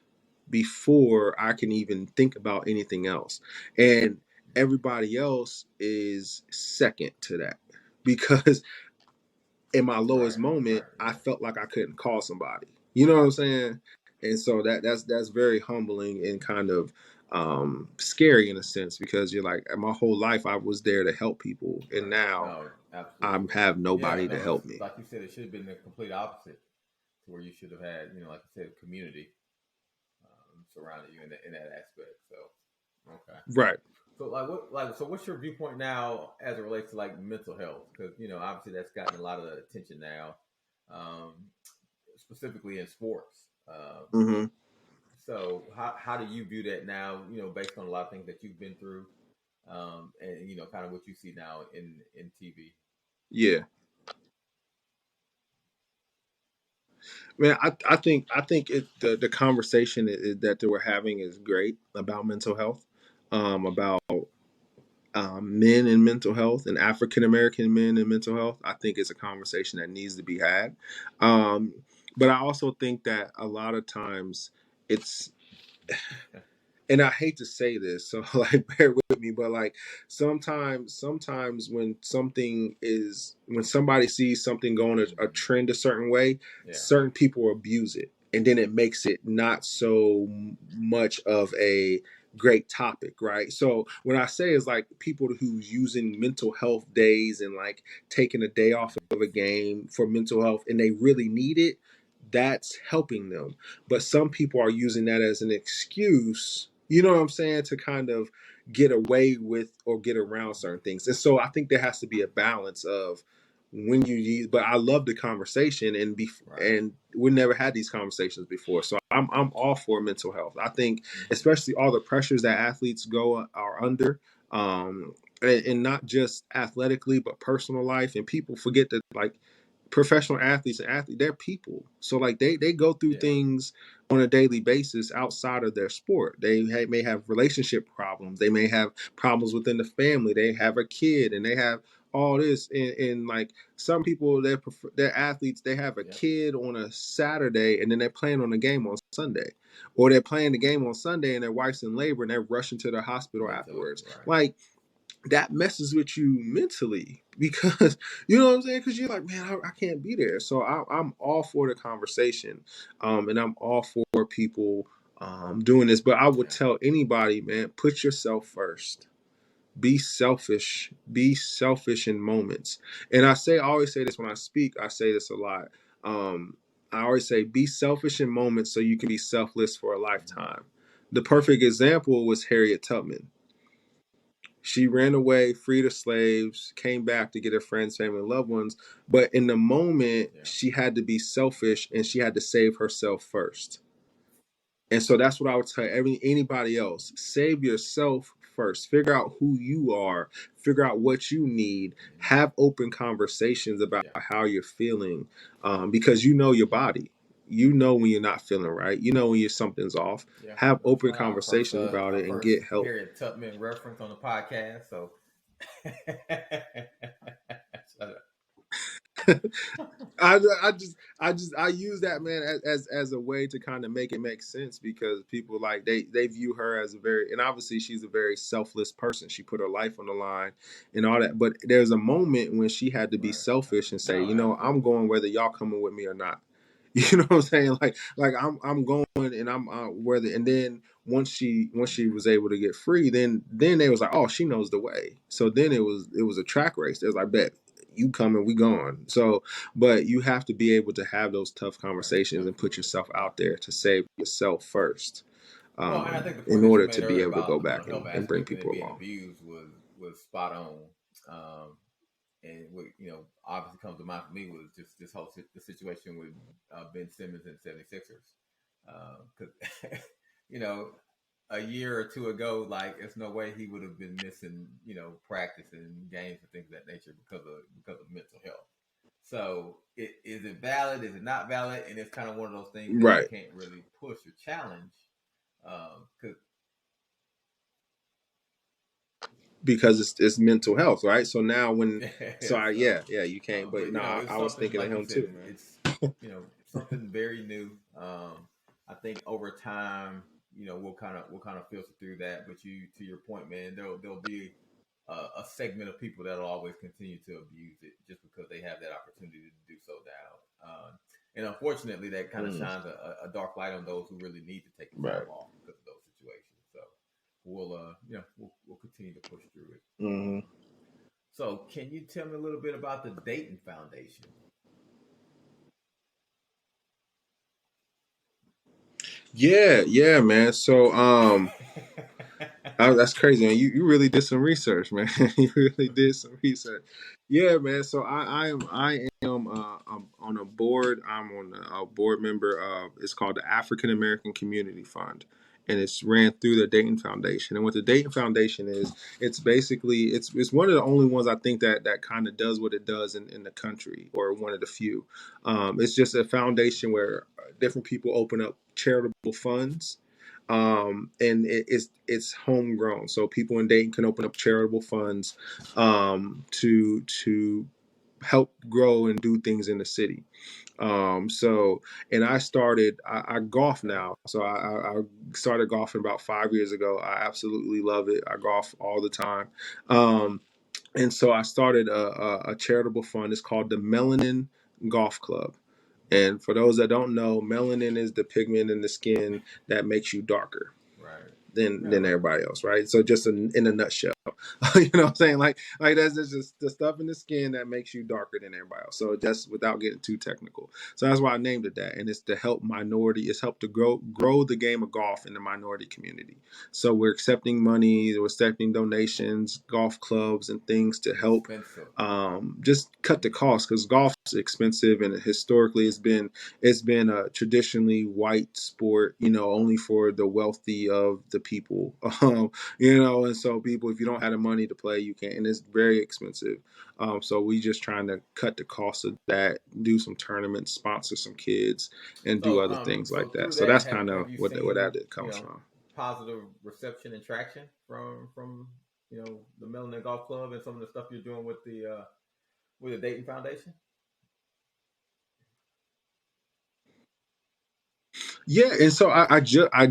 before I can even think about anything else, and everybody else is second to that because in my lowest moment, I felt like I couldn't call somebody. You know what I'm saying? And so that's very humbling and kind of scary in a sense because you're like, my whole life I was there to help people, and now I have nobody to help me. Like you said, it should have been the complete opposite, to where you should have had, like I said, community surrounding you in that aspect. So, okay, right. So what's your viewpoint now as it relates to like mental health? Because obviously that's gotten a lot of attention now, specifically in sports. Mm-hmm. So how do you view that now? Based on a lot of things that you've been through, and kind of what you see now in TV. Yeah, man. I think the conversation that they were having is great about mental health, about men and mental health and African American men and mental health. I think it's a conversation that needs to be had. But I also think that a lot of times it's, and I hate to say this, so like bear with me, but like sometimes when somebody sees something going a trend a certain way, certain people abuse it, and then it makes it not so much of a great topic, right? So when I say is like people who's using mental health days and like taking a day off of a game for mental health and they really need it, that's helping them. But some people are using that as an excuse, you know what I'm saying, to kind of get away with or get around certain things. And so I think there has to be a balance of when you use, but I love the conversation and we never had these conversations before. So I'm all for mental health. I think especially all the pressures that athletes are under, and not just athletically but personal life, and people forget that like professional athletes, they're people. So like they go through things on a daily basis outside of their sport. They may have relationship problems. They may have problems within the family. They have a kid and they have all this. And like some people, they're athletes. They have a kid on a Saturday and then they're playing on a game on Sunday, or they're playing the game on Sunday and their wife's in labor and they're rushing to the hospital afterwards. Like that messes with you mentally because you know what I'm saying, because you're like, man, I can't be there. So I'm all for the conversation, and I'm all for people doing this, but I would tell anybody, man, put yourself first. Be selfish in moments. And I always say this when I speak. I say this a lot. I always say be selfish in moments so you can be selfless for a lifetime. The perfect example was Harriet Tubman. She ran away, freed her slaves, came back to get her friends, family, and loved ones. But in the moment, she had to be selfish and she had to save herself first. And so that's what I would tell anybody else. Save yourself first. Figure out who you are. Figure out what you need. Have open conversations about how you're feeling, because you know your body. you know when you're not feeling right. You know when something's off. Yeah, Have that's open why conversations about our it and first get help. Harriet Tubman reference on the podcast. So, I use that, man, as a way to kind of make it make sense, because people like they view her as a very, and obviously she's a very selfless person. She put her life on the line and all that, but there's a moment when she had to be right. selfish and say, No, you know, I'm absolutely. going whether y'all coming with me or not. You know what I'm saying? Like I'm going, and I'm whether, and then once she was able to get free, then they was like, oh, she knows the way. So then it was a track race. It was like, bet you coming, we going. So, but you have to be able to have those tough Right, conversations and put absolutely. yourself out there to save yourself first, Well, and I think the point in that you order made to be earlier able to about go the mental back health and bring aspect and it people being along. abused was spot on. And what obviously comes to mind for me was just this whole the situation with Ben Simmons and 76ers. Because a year or two ago, like there's no way he would have been missing practice and games and things of that nature because of mental health. So is it valid? Is it not valid? And it's kind of one of those things that you Right. can't really push or challenge Because it's mental health, right? So now when, so yeah, you can't. But but no, it's I was something thinking of like you him said. too, man. It's something very new. I think over time, we'll kind of filter through that. But to your point, man, there'll be a segment of people that'll always continue to abuse it just because they have that opportunity to do so now. And unfortunately, that kind of shines a dark light on those who really need to take the Right. time off because of those situations. So we'll continue to push through it. Mm-hmm. So, can you tell me a little bit about the Dayton Foundation? Yeah, man. So that's crazy, man. You really did some research, man. You really did some research. Yeah, man. So I'm on a board. I'm on a board member of. It's called the African American Community Fund, and it's ran through the Dayton Foundation. And what the Dayton Foundation is, it's basically it's one of the only ones I think that kind of does what it does in the country, or one of the few. It's just a foundation where different people open up charitable funds, and it's homegrown. So people in Dayton can open up charitable funds, to help grow and do things in the city. So, and I golf Okay. now. So I started golfing about 5 years ago. I absolutely love it. I golf all the time. And so I started a charitable fund. It's called the Melanin Golf Club. And for those that don't know, melanin is the pigment in the skin that makes you darker Right. than Right. everybody else, right? So just in a nutshell, you know what I'm saying? Like that's just the stuff in the skin that makes you darker than everybody else. So just without getting too technical. So that's why I named it that. And it's to help minority, it's helped to grow the game of golf in the minority community. So we're accepting money, we're accepting donations, golf clubs and things to help Expensive. just cut the cost, because golf's expensive, and historically it's been a traditionally white sport, only for the wealthy of the people. And so people, if you don't have the money to play, you can't, and it's very expensive. So we just trying to cut the cost of that, do some tournaments, sponsor some kids, and do other things So like that. through So that, that's have kind of have you where seen that comes from. positive reception and traction from the Melanin Golf Club and some of the stuff you're doing with the Dayton Foundation? Yeah, and so I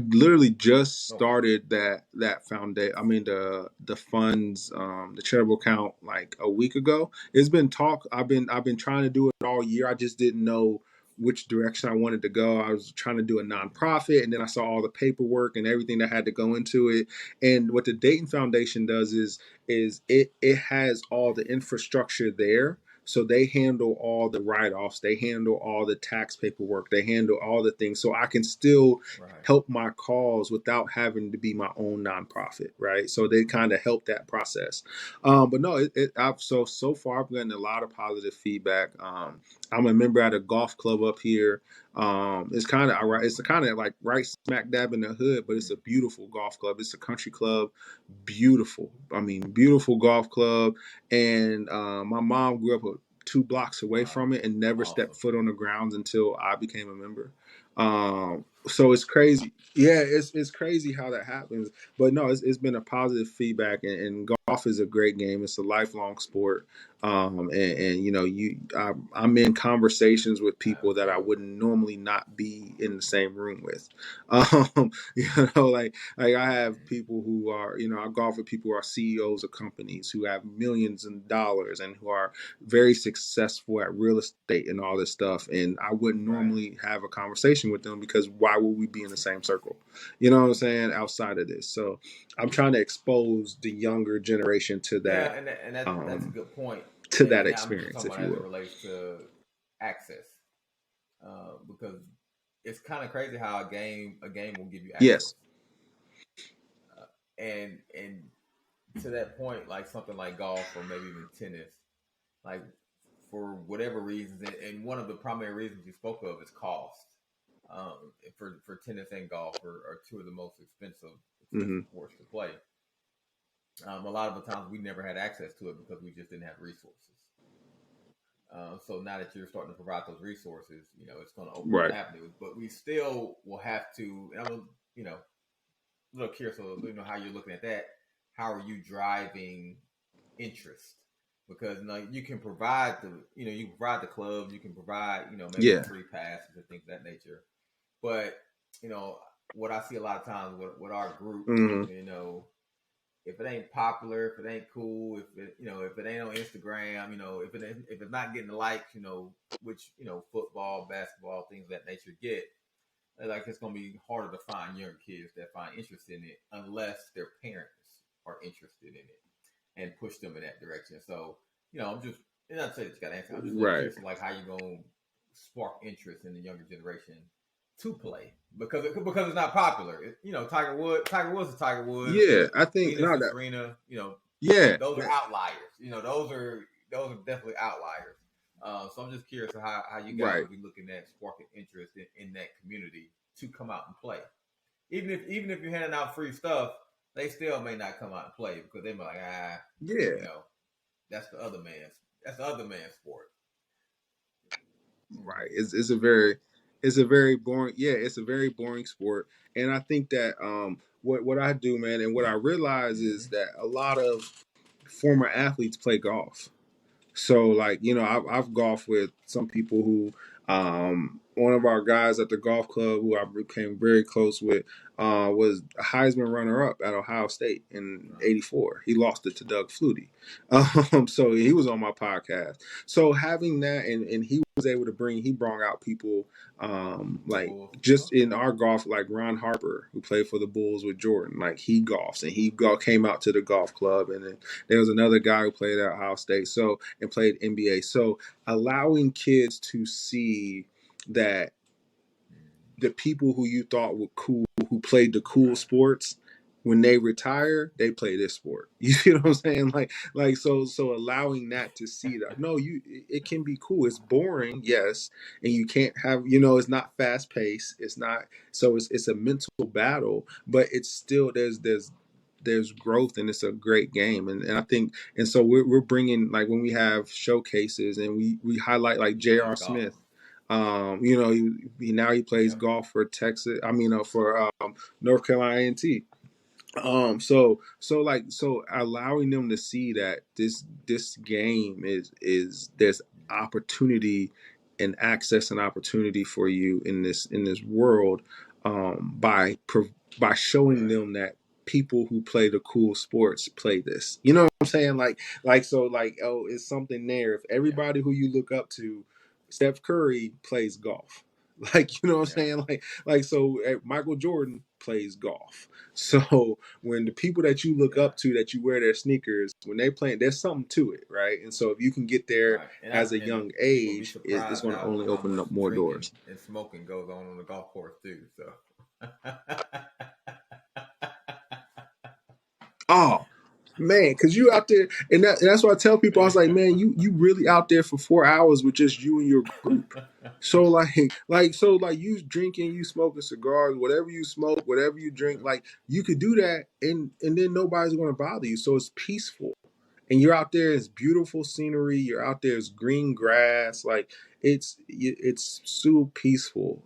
literally just Okay. started that foundation. I mean the funds, the charitable account, like a week ago. It's been talk. I've been trying to do it all year. I just didn't know which direction I wanted to go. I was trying to do a nonprofit, and then I saw all the paperwork and everything that had to go into it. And what the Dayton Foundation does is it has all the infrastructure there, so they handle all the write-offs, they handle all the tax paperwork, they handle all the things. So I can still Right. help my cause without having to be my own nonprofit, right? So they kind of help that process. But no, I've so far I've gotten a lot of positive feedback. I'm a member at a golf club up here. It's kind of like right smack dab in the hood, but it's a beautiful golf club. It's a country club, beautiful. I mean, beautiful golf club. And my mom grew up with 2 blocks away from it and never stepped Awesome. foot on the grounds until I became a member. So it's crazy. Yeah, it's crazy how that happens. But no, it's been a positive feedback, and golf is a great game. It's a lifelong sport. And you know, I'm in conversations with people that I wouldn't normally not be in the same room with. You know, like I have people who are, you know, I golf with people who are CEOs of companies who have millions of dollars and who are very successful at real estate and all this stuff. And I wouldn't normally have a conversation with them because why would we be in the same circle? You know what I'm saying? Outside of this. So I'm trying to expose the younger generation to that. Yeah, and that's a good point. To that And I'm just experience, talking if about you as it will. relates to access, because it's kind of crazy how a game will give you access, Yes. and to that point, like something like golf or maybe even tennis, like for whatever reasons, and one of the primary reasons you spoke of is cost. For tennis and golf are two of the most expensive Mm-hmm. sports to play. A lot of the times we never had access to it because we just didn't have resources. So now that you're starting to provide those resources, you know, it's going to open up Right. avenues. But we still will have to. And I'm, you know, a little curious, so you know how you're looking at that. How are you driving interest? Because you know, you can provide you can provide the club, you can provide, you know, maybe Yeah. the free passes and things of that nature. But you know, what I see a lot of times with our group, Mm-hmm. you know, if it ain't popular, if it ain't cool, if it ain't on Instagram, you know, if it's not getting the likes, you know, which you know, football, basketball, things of that nature get, like it's gonna be harder to find young kids that find interest in it unless their parents are interested in it and push them in that direction. So, you know, I'm just not saying that you got to answer. I'm just a little Right. curious, like how you gonna spark interest in the younger generation to play because it's not popular. You know, Tiger Woods is Tiger Woods. Yeah. I think Venus no and that. Serena. You know, Yeah. those are outliers. You know, those are definitely outliers. So I'm just curious how you guys Right. will be looking at sparking interest in that community to come out and play. Even if you're handing out free stuff, they still may not come out and play because they might like, Yeah. you know, that's the other man's sport. Right. It's a very boring, yeah, it's a very boring sport. And I think that what I do, man, and what I realize Mm-hmm. is that a lot of former athletes play golf. So, like, you know, I've golfed with some people who, one of our guys at the golf club who I became very close with, was a Heisman runner up at Ohio State in '84. He lost it to Doug Flutie. So he was on my podcast. So having that, and he was able to he brought out people, like Bulls. just Okay. in our golf, like Ron Harper, who played for the Bulls with Jordan, like he golfs and came out to the golf club. And then there was another guy who played at Ohio State. So, and played NBA. So allowing kids to see that the people who you thought were cool, who played the cool Right. sports, when they retire, they play this sport. You see what I'm saying? So allowing that to see that no, it can be cool. It's boring, yes, and you can't have, you know, it's not fast paced. It's not, so it's a mental battle, but it's still there's growth, and it's a great game. And I think, and so we're bringing, like when we have showcases and we highlight like He plays J.R. golf. Smith. You know, now he plays Yeah. golf for Texas. I mean, for North Carolina A&T. So allowing them to see that this game is there's opportunity and access and opportunity for you in this world, by showing Right. them that people who play the cool sports play this. You know what I'm saying? Oh, it's something there. If Yeah. everybody who you look up to, Steph Curry plays golf. Like, you know what I'm Yeah. saying? So Michael Jordan plays golf. So when the people that you look Yeah. up to, that you wear their sneakers, when they play, there's something to it, right? And so if you can get there Right. as a And young people be age, it's surprised going to only how open much up more drinking doors. and smoking goes on the golf course too. So. Oh man, because you out there, and that's why I tell people, I was like, man, you really out there for 4 hours with just you and your group. So like you drinking, you smoking cigars, whatever you smoke, whatever you drink, like you could do that, and then nobody's going to bother you. So it's peaceful. and you're out there, it's beautiful scenery, you're out there, it's green grass, like it's so peaceful.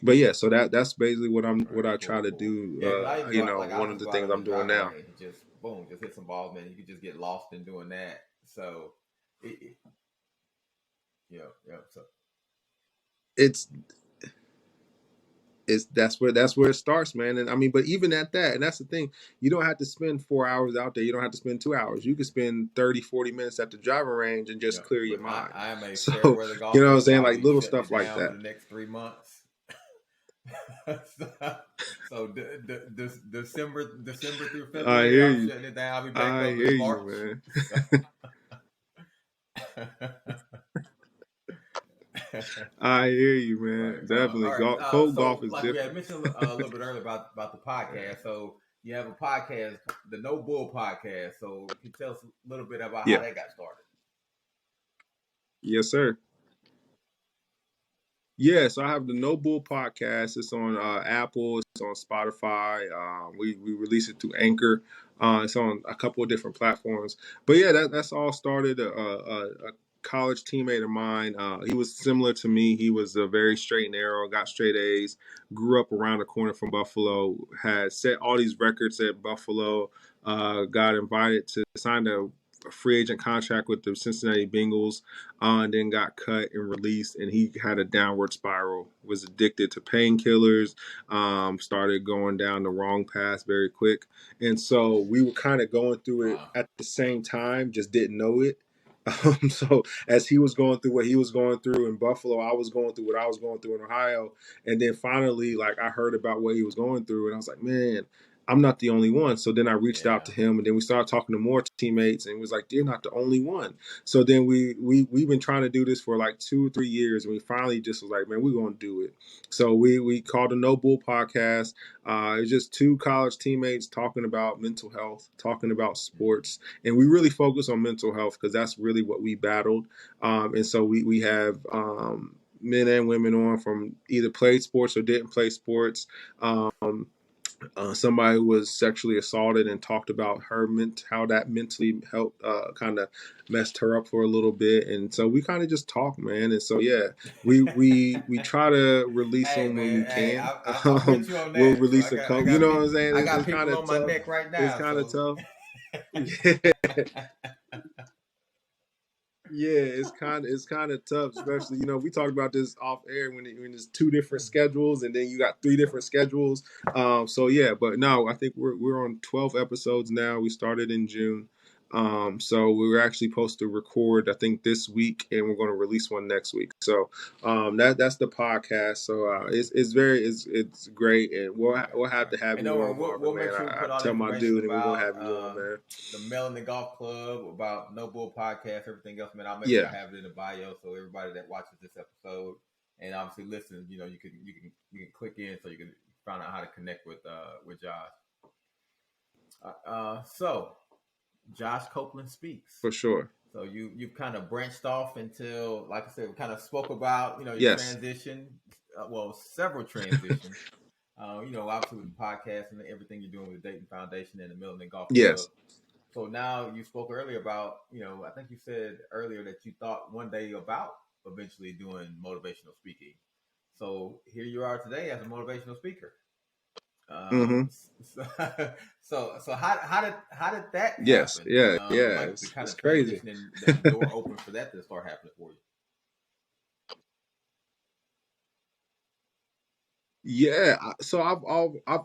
But yeah, so that's basically what I try Cool, to cool. do. Yeah, because I even like I One was of just the go out things on the I'm doing driving now. range and just boom, just hit some balls, man. You could just get lost in doing that. So, yeah. So It's that's where it starts, man. And I mean, but even at that, and that's the thing, you don't have to spend 4 hours out there, you don't have to spend 2 hours, you can spend 30-40 minutes at the driving range and just yeah, clear your listen, mind. I am a fair So weather you know what I'm golfer, so saying, I'll like be little shutting stuff it like down for that. the next 3 months. So December through I February, hear I'm you. shutting it down. I'll be back I up hear in you, March. man. So. I hear you, man. Right. Definitely. All right. Cold golf So, is like we had different. mentioned a little bit earlier about the podcast. So, you have a podcast, the No Bull podcast. So, can you tell us a little bit about how Yeah. that got started? Yes, sir. Yeah, so I have the No Bull podcast. It's on Apple. It's on Spotify. We release it through Anchor. It's on a couple of different platforms. But yeah, that's all started. A college teammate of mine. He was similar to me. He was very straight and narrow. Got straight A's. Grew up around the corner from Buffalo. Had set all these records at Buffalo. Got invited to sign a free agent contract with the Cincinnati Bengals, and then got cut and released, and he had a downward spiral, was addicted to painkillers, started going down the wrong path very quick. And so we were kind of going through it Wow. at the same time, just didn't know it. So as he was going through what he was going through in Buffalo, I was going through what I was going through in Ohio. And then finally, like, I heard about what he was going through, and I was like, man, I'm not the only one. So then I reached out Yeah. to him, and then we started talking to more teammates, and it was like, they're not the only one. So then we've been trying to do this for like 2 or 3 years, and we finally just was like, man, we're gonna do it. So we called a No Bull podcast. It's just two college teammates talking about mental health, talking about sports, and we really focus on mental health because that's really what we battled. And so we have men and women on from either played sports or didn't play sports. Somebody was sexually assaulted and talked about how that mentally helped, kind of messed her up for a little bit, and so we kind of just talk, man. And so yeah, we try to release Hey them when man, we hey, can. I'm with you on We'll that. So release a I couple. You got know what people, I'm saying? I It's got kind people of on my tough. neck right It's now. kind of So. tough. Yeah. Yeah, it's kind of tough, especially we talked about this off air when there's two different schedules and then you got three different schedules. So yeah, but no, I think we're on 12 episodes now. We started in June. So we were actually supposed to record I think this week, and we're going to release one next week. So that's the podcast. So it's great, and we'll have Right. to have And you don't worry, on, Marvin, we'll man. make sure we I put all the tell my information dude, and we're gonna about have you on, man. the Melanin Golf Club, about No Bull Podcast, everything else, man. I'll make sure Yeah, I have it in the bio so everybody that watches this episode and obviously listens, you can click in so you can find out how to connect with Josh. So Josh Copeland speaks. for sure. So you've kind of branched off until, like I said, we kind of spoke about your Yes. transition, several transitions. Obviously with the podcast and everything you're doing with the Dayton Foundation and the Melanin Golf Club. Yes. So now you spoke earlier about, I think you said earlier that you thought one day about eventually doing motivational speaking. So here you are today as a motivational speaker. Mm-hmm. So, so how did that Yes. happen? Yeah. Yeah. Like the kind It's of crazy. transition and the door open for that to start happening for you. Yeah, so I've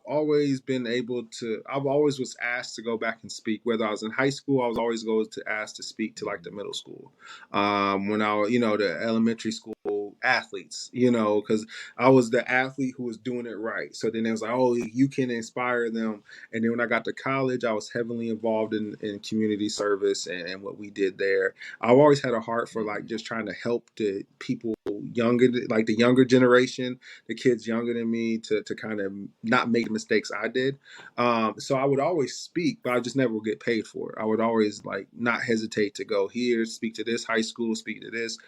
always been able to. I've always was asked to go back and speak. Whether I was in high school, I was always going to asked to speak to like the middle school. When I was, the elementary school athletes, because I was the athlete who was doing it right. So then it was like, oh, you can inspire them. And then when I got to college, I was heavily involved in community service and what we did there. I've always had a heart for like just trying to help the people younger, like the younger generation, the kids younger than me, to kind of not make the mistakes I did. So I would always speak, but I just never would get paid for it. I would always like not hesitate to go here, speak to this high school, speak to this.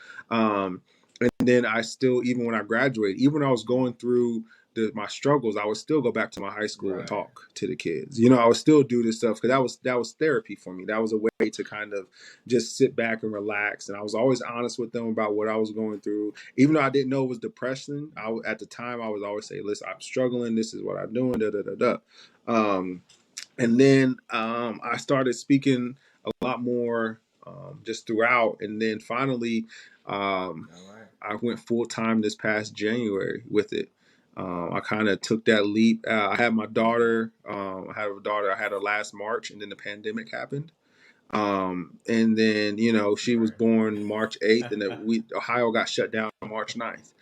And then I still, even when I graduated, even when I was going through my struggles, I would still go back to my high school and talk to the kids. I would still do this stuff because that was therapy for me. That was a way to kind of just sit back and relax. And I was always honest with them about what I was going through, even though I didn't know it was depression. At the time, I was always say, "Listen, I'm struggling. This is what I'm doing." Da da da da. And then I started speaking a lot more just throughout. And then finally, I went full time this past January with it. I kind of took that leap. I had my daughter. I had a daughter. I had her last March, and then the pandemic happened. And then, she was born March 8th, and Ohio got shut down on March 9th.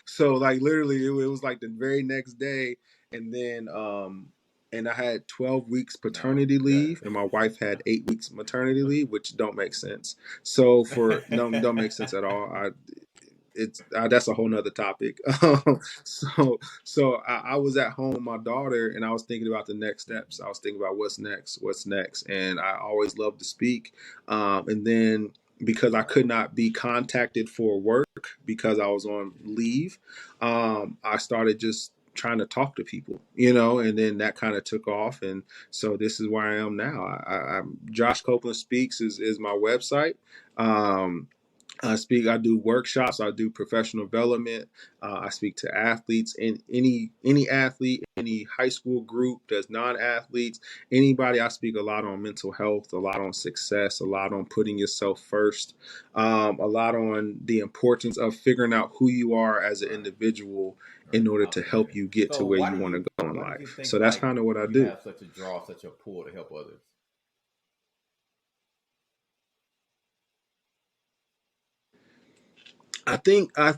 So like literally it was like the very next day. And then, and I had 12 weeks paternity leave, and my wife had 8 weeks maternity leave, which don't make sense. So don't make sense at all. That's a whole nother topic. So I was at home with my daughter, and I was thinking about the next steps. I was thinking about what's next. And I always loved to speak. And then because I could not be contacted for work because I was on leave, I started just trying to talk to people, and then that kind of took off. And so this is where I am now. I'm Josh Copeland Speaks is my website. I do workshops. I do professional development. I speak to athletes, and any athlete, any high school group that's non-athletes, anybody. I speak a lot on mental health, a lot on success, a lot on putting yourself first, a lot on the importance of figuring out who you are as an individual in order to help you get to where you want to go in life. So that's kind of what I do. You have such a draw, such a pull to help others. I think I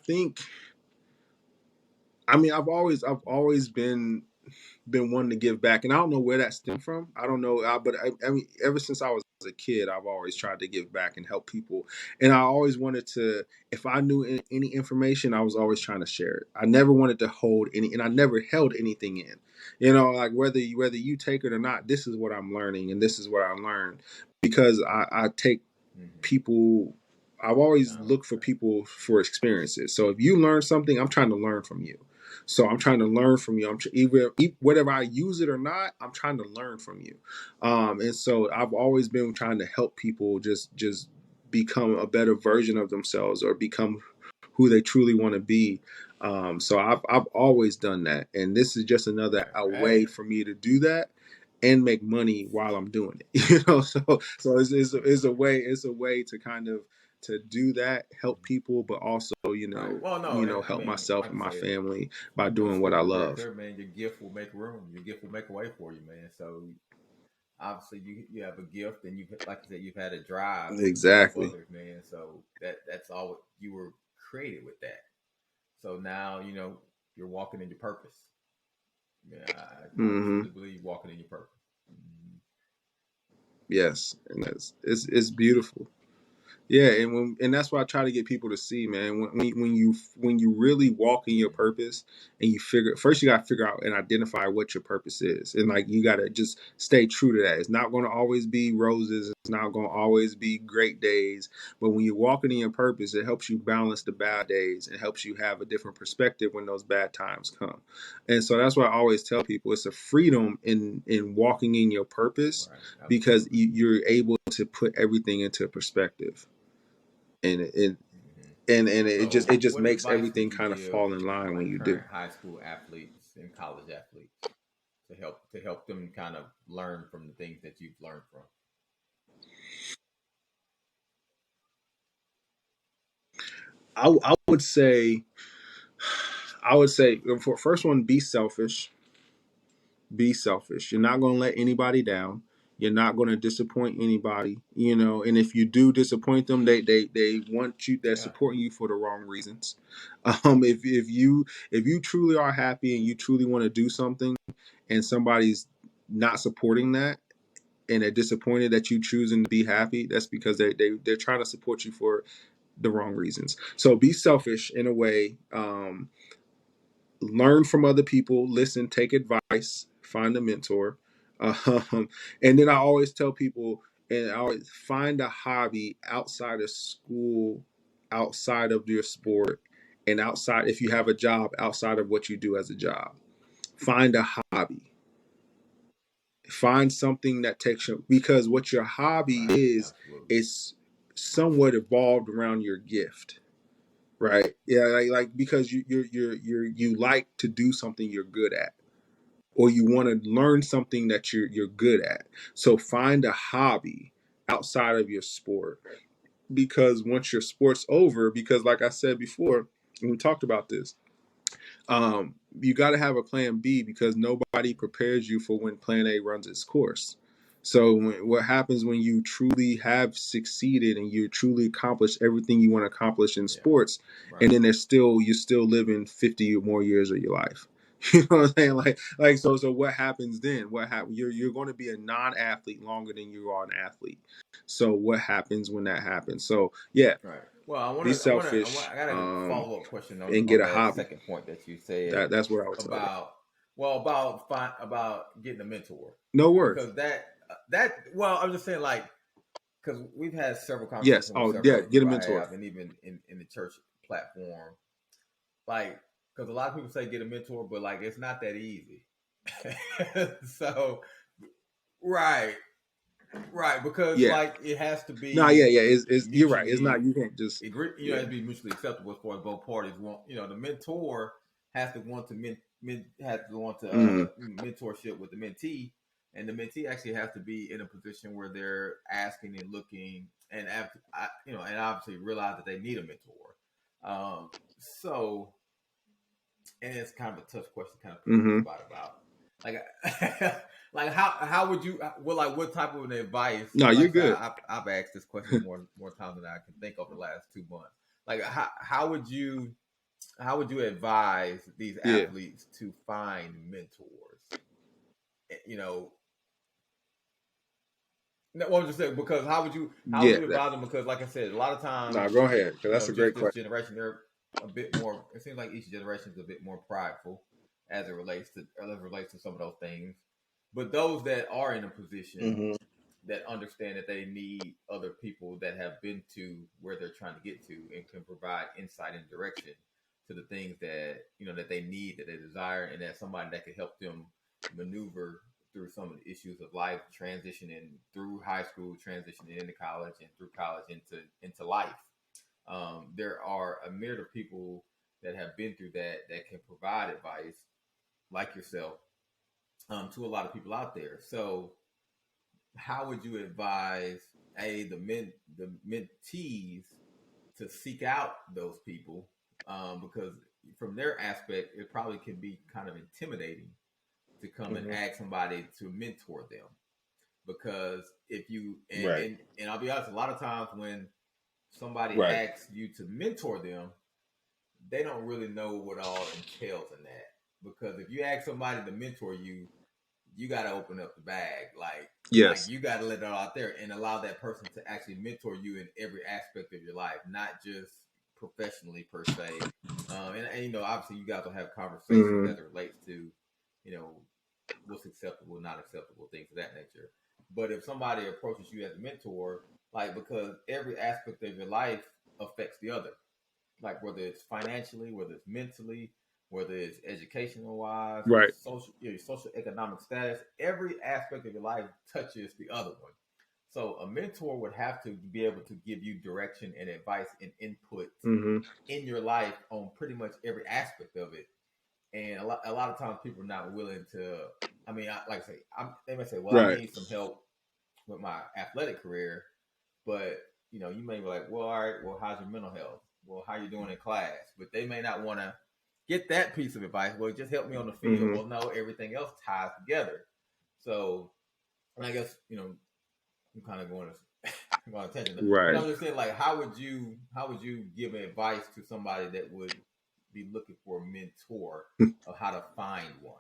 mean I've always been wanting to give back, and I don't know where that stemmed from. I don't know, but I mean ever since I was a kid, I've always tried to give back and help people, and I always wanted to. If I knew any information, I was always trying to share it. I never wanted to hold any, and I never held anything in. Like whether you take it or not, this is what I'm learning, and this is what I learned because I take people. I've always looked for people for experiences. So if you learn something, I'm trying to learn from you. So I'm trying to learn from you. Either whether I use it or not, I'm trying to learn from you. And so I've always been trying to help people just become a better version of themselves or become who they truly want to be. So I've always done that, and this is just another way for me to do that and make money while I'm doing it. So it's a way to kind of to do that, help people, but also help myself and my family by doing what I love. Man, your gift will make room. Your gift will make a way for you, man. So obviously you have a gift, and like you said, you've had a drive exactly to help others, man. So that's all you were created with that. So now you're walking in your purpose. Yeah, I truly believe you're walking in your purpose. Yes, and it's beautiful. Yeah, and that's why I try to get people to see, man. When you really walk in your purpose, and you got to figure out and identify what your purpose is, and like you got to just stay true to that. It's not going to always be roses. It's not going to always be great days. But when you're walking in your purpose, it helps you balance the bad days and helps you have a different perspective when those bad times come. And so that's why I always tell people it's a freedom in walking in your purpose, because you're able to put everything into perspective. And it just makes everything kind of fall in line when you do. High school athletes and college athletes to help them kind of learn from the things that you've learned from. I would say for first one, be selfish. Be selfish. You're not going to let anybody down. You're not going to disappoint anybody, and if you do disappoint them, they want you, they're supporting you for the wrong reasons. If you truly are happy and you truly want to do something, and somebody's not supporting that, and they're disappointed that you choosing to be happy, that's because they're trying to support you for the wrong reasons. So be selfish in a way. Learn from other people, listen, take advice, find a mentor. And then I always tell people, and I always find a hobby outside of school, outside of your sport, And outside, if you have a job outside of what you do as a job, find a hobby. Find something that takes you, because what your hobby Right. Absolutely. is somewhat evolved around your gift, right? Yeah, like because you like to do something you're good at, or you want to learn something that you're good at. So find a hobby outside of your sport, because once your sport's over, because like I said before, and we talked about this, you got to have a plan B, because nobody prepares you for when plan A runs its course. So what happens when you truly have succeeded and you truly accomplished everything you want to accomplish in sports, Right. and then you're still living 50 or more years of your life. You know what I'm saying? So what happens then? What happens? You're going to be a non-athlete longer than you are an athlete. So what happens when that happens? So yeah, Right. Well, I be want to. selfish, I got a follow up question and get on a that hobby. second point that you said That's what I would tell you. about about getting a mentor, No worries. because that well, I'm just saying, like, because we've had several conversations Yes. with Oh, several yeah. other Get a people I mentor. have, and even in the church platform, like, because a lot of people say get a mentor, but like it's not that easy. So right, right, because Yeah. like it has to No. Yeah. be Yeah. It's you're right. It's mutually not. You can't just. agree, it has Yeah. to be mutually acceptable as far as both parties want. The mentor has to want to has to want to Mm. mentorship with the mentee, and the mentee actually has to be in a position where they're asking and looking, and after, and obviously realize that they need a mentor. So, and it's kind of a tough question, to kind of put on the Hmm. spot about, like, like how would you, well, like, what type of an advice? No, Because you're like I said, good. I've asked this question more times than I can think of the last 2 months. Like, how would you advise these Yeah. athletes to find mentors? You know, no, well, I'm just saying, because how would Yeah. you advise them? Because like I said, a lot of times, No, go ahead, because that's a just great this question. generation, they're a bit more. It seems like each generation is a bit more prideful as it relates to some of those things. But those that are in a position Hmm. that understand that they need other people that have been to where they're trying to get to and can provide insight and direction to the things that that they need, that they desire, and that somebody that can help them maneuver through some of the issues of life, transitioning through high school, transitioning into college, and through college into life. There are a myriad of people that have been through that can provide advice, like yourself, to a lot of people out there. So how would you advise the mentees to seek out those people? Because from their aspect, it probably can be kind of intimidating to come and Hmm. ask somebody to mentor them. Because if you Right. and I'll be honest, a lot of times when somebody Right. asks you to mentor them, they don't really know what all entails in that. Because if you ask somebody to mentor you, you got to open up the bag, like Yes. you got to let it all out there and allow that person to actually mentor you in every aspect of your life, not just professionally per se. And obviously you guys will have conversations Hmm. as it relates to you know what's acceptable, not acceptable, things of that nature. But if somebody approaches you as a mentor, like, because every aspect of your life affects the other, like whether it's financially, whether it's mentally, whether it's educational wise, Right. social, social economic status, every aspect of your life touches the other one. So a mentor would have to be able to give you direction and advice and input Hmm. in your life on pretty much every aspect of it. And a lot of times people are not willing to. I mean, like I say, they may say, "Well, I Right. need some help with my athletic career," but you may be like, "Well, all right, well, how's your mental health? Well, how you doing in class?" But they may not want to get that piece of advice. Well, just help me on the field. Hmm. Well, no, everything else ties together. So, and I guess I'm kind of going to going attention, but Right. I'm just saying, like, how would you give advice to somebody that would be looking for a mentor of how to find one?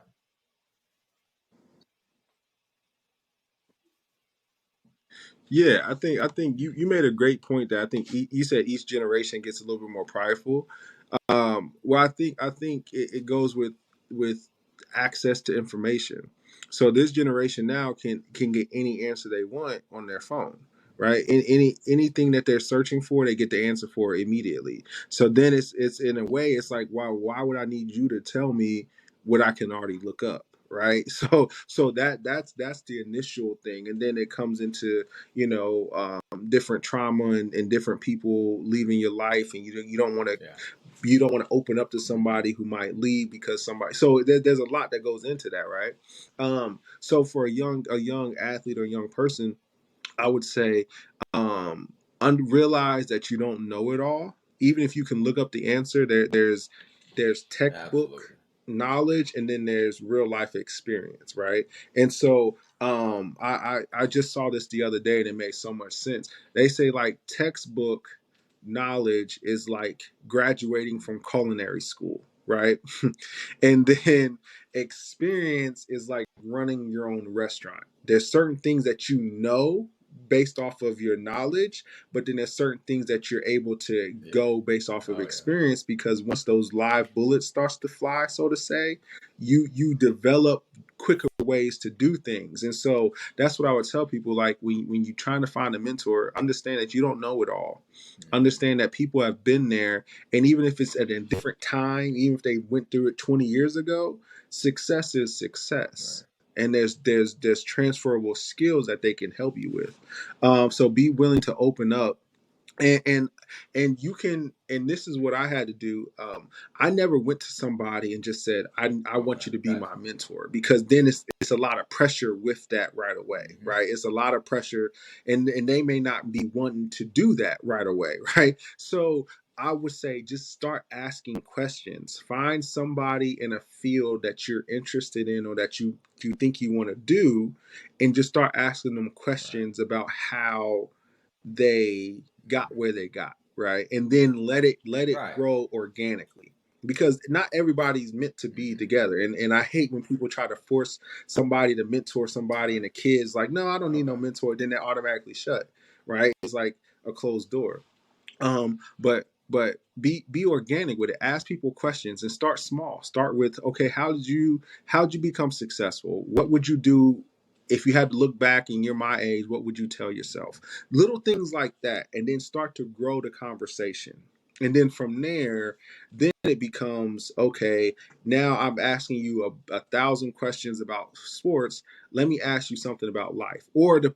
Yeah, I think you made a great point that I think you said each generation gets a little bit more prideful. Well, I think it goes with access to information. So this generation now can get any answer they want on their phone, right? Anything that they're searching for, they get the answer for immediately. So then it's in a way, it's like, why would I need you to tell me what I can already look up? Right. So that's the initial thing. And then it comes into, different trauma and different people leaving your life, and you don't want to open up to somebody who might leave because somebody. So there's a lot that goes into that, right? So for a young athlete or a young person, I would say, realize that you don't know it all. Even if you can look up the answer, there's textbook knowledge, and then there's real life experience, right? And so I just saw this the other day, and it made so much sense. They say like textbook knowledge is like graduating from culinary school, right? And then experience is like running your own restaurant. There's certain things that you know based off of your knowledge, but then there's certain things that you're able to go based off of experience, because once those live bullets starts to fly, so to say, you develop quicker ways to do things. And so that's what I would tell people, like when you're trying to find a mentor, understand that you don't know it all. Understand that people have been there, and even if it's at a different time, even if they went through it 20 years ago, success is success. And there's transferable skills that they can help you with. So be willing to open up, and you can. And this is what I had to do. I never went to somebody and just said, I want you to be my mentor, because then it's a lot of pressure with that right away, right? It's a lot of pressure, and they may not be wanting to do that right away, right? So I would say just start asking questions. Find somebody in a field that you're interested in, or that you think you want to do, and just start asking them questions about how they got where they got, right? And then let it grow organically, because not everybody's meant to be together. And I hate when people try to force somebody to mentor somebody, and the kids like, no, I don't need no mentor, then they automatically shut, right? It's like a closed door. But be organic with it. Ask people questions and start small. Start with, okay, how'd you become successful? What would you do if you had to look back and you're my age? What would you tell yourself? Little things like that, and then start to grow the conversation. And then from there, then it becomes, okay, now I'm asking you a thousand questions about sports. Let me ask you something about life. Or the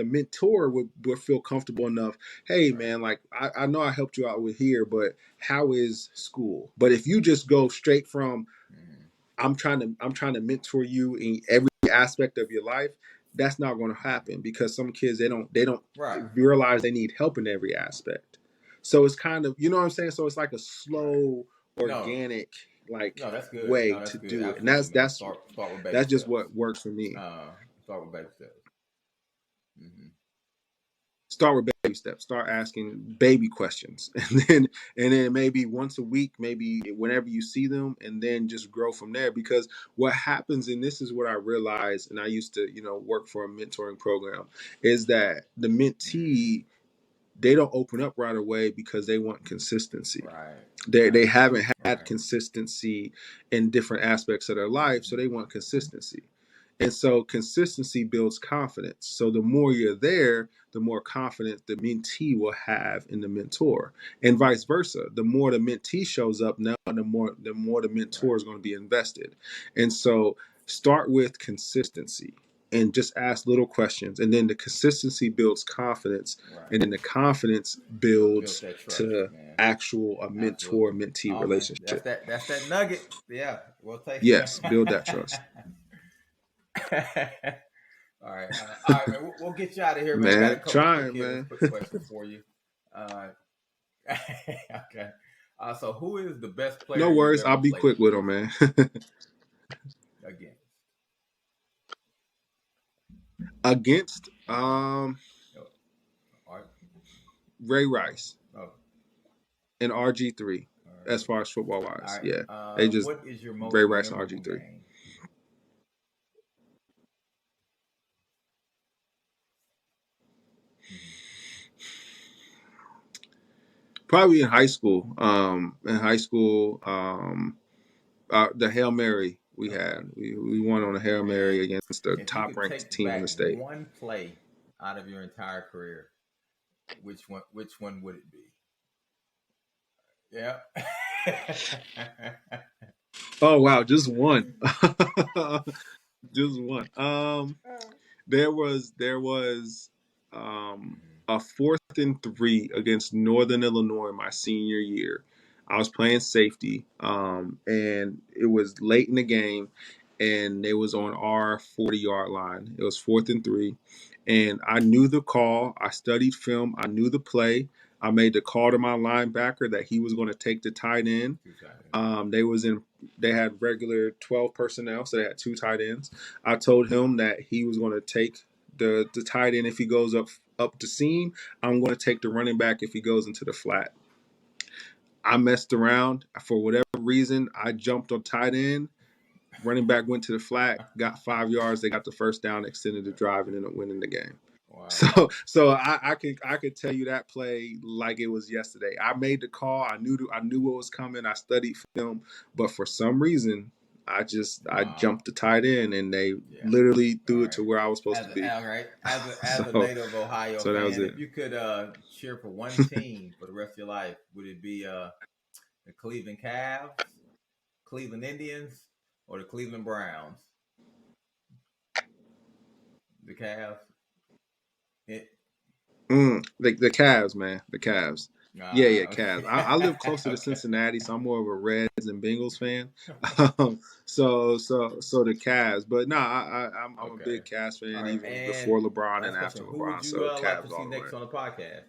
mentor would feel comfortable enough, hey man, like I know I helped you out with here, but how is school? But if you just go straight from, I'm trying to mentor you in every aspect of your life, that's not going to happen, because some kids, they don't realize they need help in every aspect. So it's kind of, you know what I'm saying? So it's like a slow, organic, that's good. way That's to good. do it. And Absolutely, man. that's Start with baby that's just steps. what works for me. Start with baby steps. Start with baby steps. Start asking baby questions, and then maybe once a week, maybe whenever you see them, and then just grow from there. Because what happens, and this is what I realized, and I used to, work for a mentoring program, is that the mentee, they don't open up right away because they want consistency. They haven't had consistency in different aspects of their life, so they want consistency. And so consistency builds confidence. So the more you're there, the more confidence the mentee will have in the mentor, and vice versa. The more the mentee shows up now, the more the mentor is going to be invested. And so start with consistency and just ask little questions, and then the consistency builds confidence, and then the confidence builds to actual a mentor mentee relationship. That's that nugget. Yeah, we'll take. Yes, build that trust. All right, man. We'll get you out of here, man. I got a Man, couple quick trying, hitters, man. quick questions for you. Okay. So who is the best player No you've worries. ever I'll be played quick with them, man. against? Against All right. Ray Rice Oh, and RG3, all as right. far as football All wise. right. Yeah. They just What is your Ray most Rice and memorable RG3. game? Probably in high school. The Hail Mary we had. We won on a Hail Mary And against the if you top could ranked take team in the back state. one play out of your entire career, which one would it be? Yeah. Oh wow, just one. Just one. There was a 4th and 3 against Northern Illinois my senior year. I was playing safety, and it was late in the game, and it was on our 40-yard line. It was 4th and 3, and I knew the call. I studied film. I knew the play. I made the call to my linebacker that he was going to take the tight end. They had regular 12 personnel, so they had 2 tight ends. I told him that he was going to take the tight end if he goes up the seam. I'm going to take the running back if he goes into the flat. I messed around. For whatever reason, I jumped on tight end. Running back went to the flat, got 5 yards. They got the first down, extended the drive, and ended up winning the game. Wow. So I could tell you that play like it was yesterday. I made the call. I knew what was coming. I studied film, but for some reason, I jumped the tight end, and they literally threw it to where I was supposed to be. All right. As a native Ohio fan, that was it. If you could cheer for one team for the rest of your life, would it be the Cleveland Cavs, Cleveland Indians, or the Cleveland Browns? The Cavs. The Cavs, man. The Cavs. Yeah, Cavs. I live closer to Cincinnati, so I'm more of a Reds and Bengals fan. So the Cavs, but I'm a big Cavs fan, right, even before LeBron and after LeBron. Who would you so Cavs like to see all the next way. on the podcast?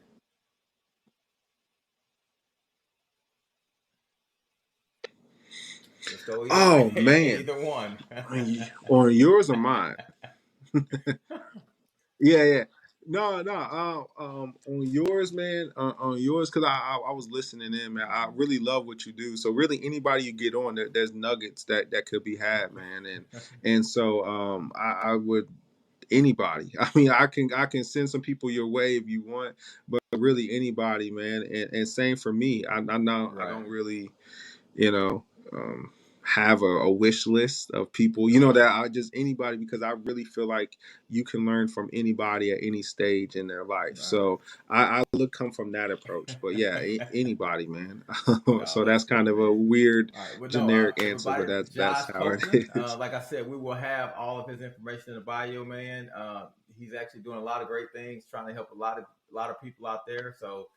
Oh man, either one. On yours or mine? Yeah. No. On yours, man. On yours, because I was listening in, man. I really love what you do. So really, anybody you get on, there's nuggets that could be had, man. And so I would anybody. I mean, I can send some people your way if you want, but really anybody, man. And same for me. I know right. I don't really, have a wish list of people, that I just anybody, because I really feel like you can learn from anybody at any stage in their life. Right. So I come from that approach. But yeah, anybody, man. So that's kind of a weird generic answer, but that's how Copeland, it is. Like I said, we will have all of his information in the bio, man. He's actually doing a lot of great things, trying to help a lot of people out there. So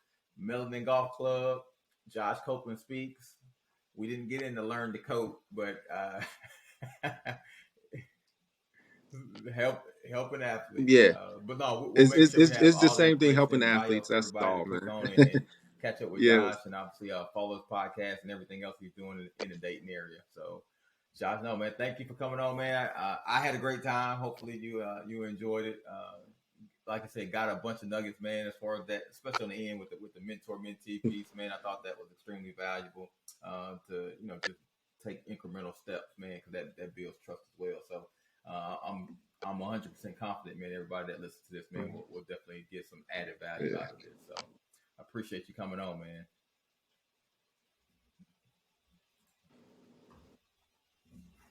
Melanin Golf Club, Josh Copeland speaks. We didn't get in to learn to cope, but helping athletes. Yeah, but no, it's the same thing. Helping athletes. That's all, man. And catch up with Josh, and obviously follow his podcast and everything else he's doing in the Dayton area. So, Josh, no man, thank you for coming on, man. I had a great time. Hopefully, you enjoyed it. Like I said, got a bunch of nuggets, man, as far as that, especially on the end with the mentor-mentee piece, man. I thought that was extremely valuable to, just take incremental steps, man, because that builds trust as well. So I'm 100% confident, man, everybody that listens to this, man, will definitely get some added value out of this. So I appreciate you coming on, man.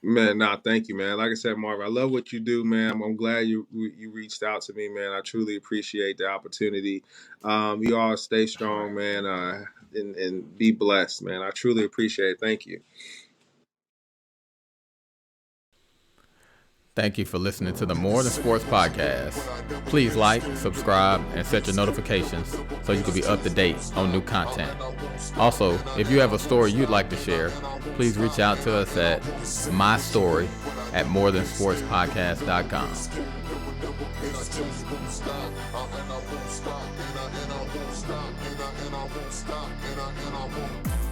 Man, thank you, man. Like I said, Marv, I love what you do, man. I'm glad you reached out to me, man. I truly appreciate the opportunity. You all stay strong, man, and be blessed, man. I truly appreciate it. Thank you. Thank you for listening to the More Than Sports podcast. Please like, subscribe, and set your notifications so you can be up to date on new content. Also, if you have a story you'd like to share, please reach out to us at mystory@morethansportspodcast.com.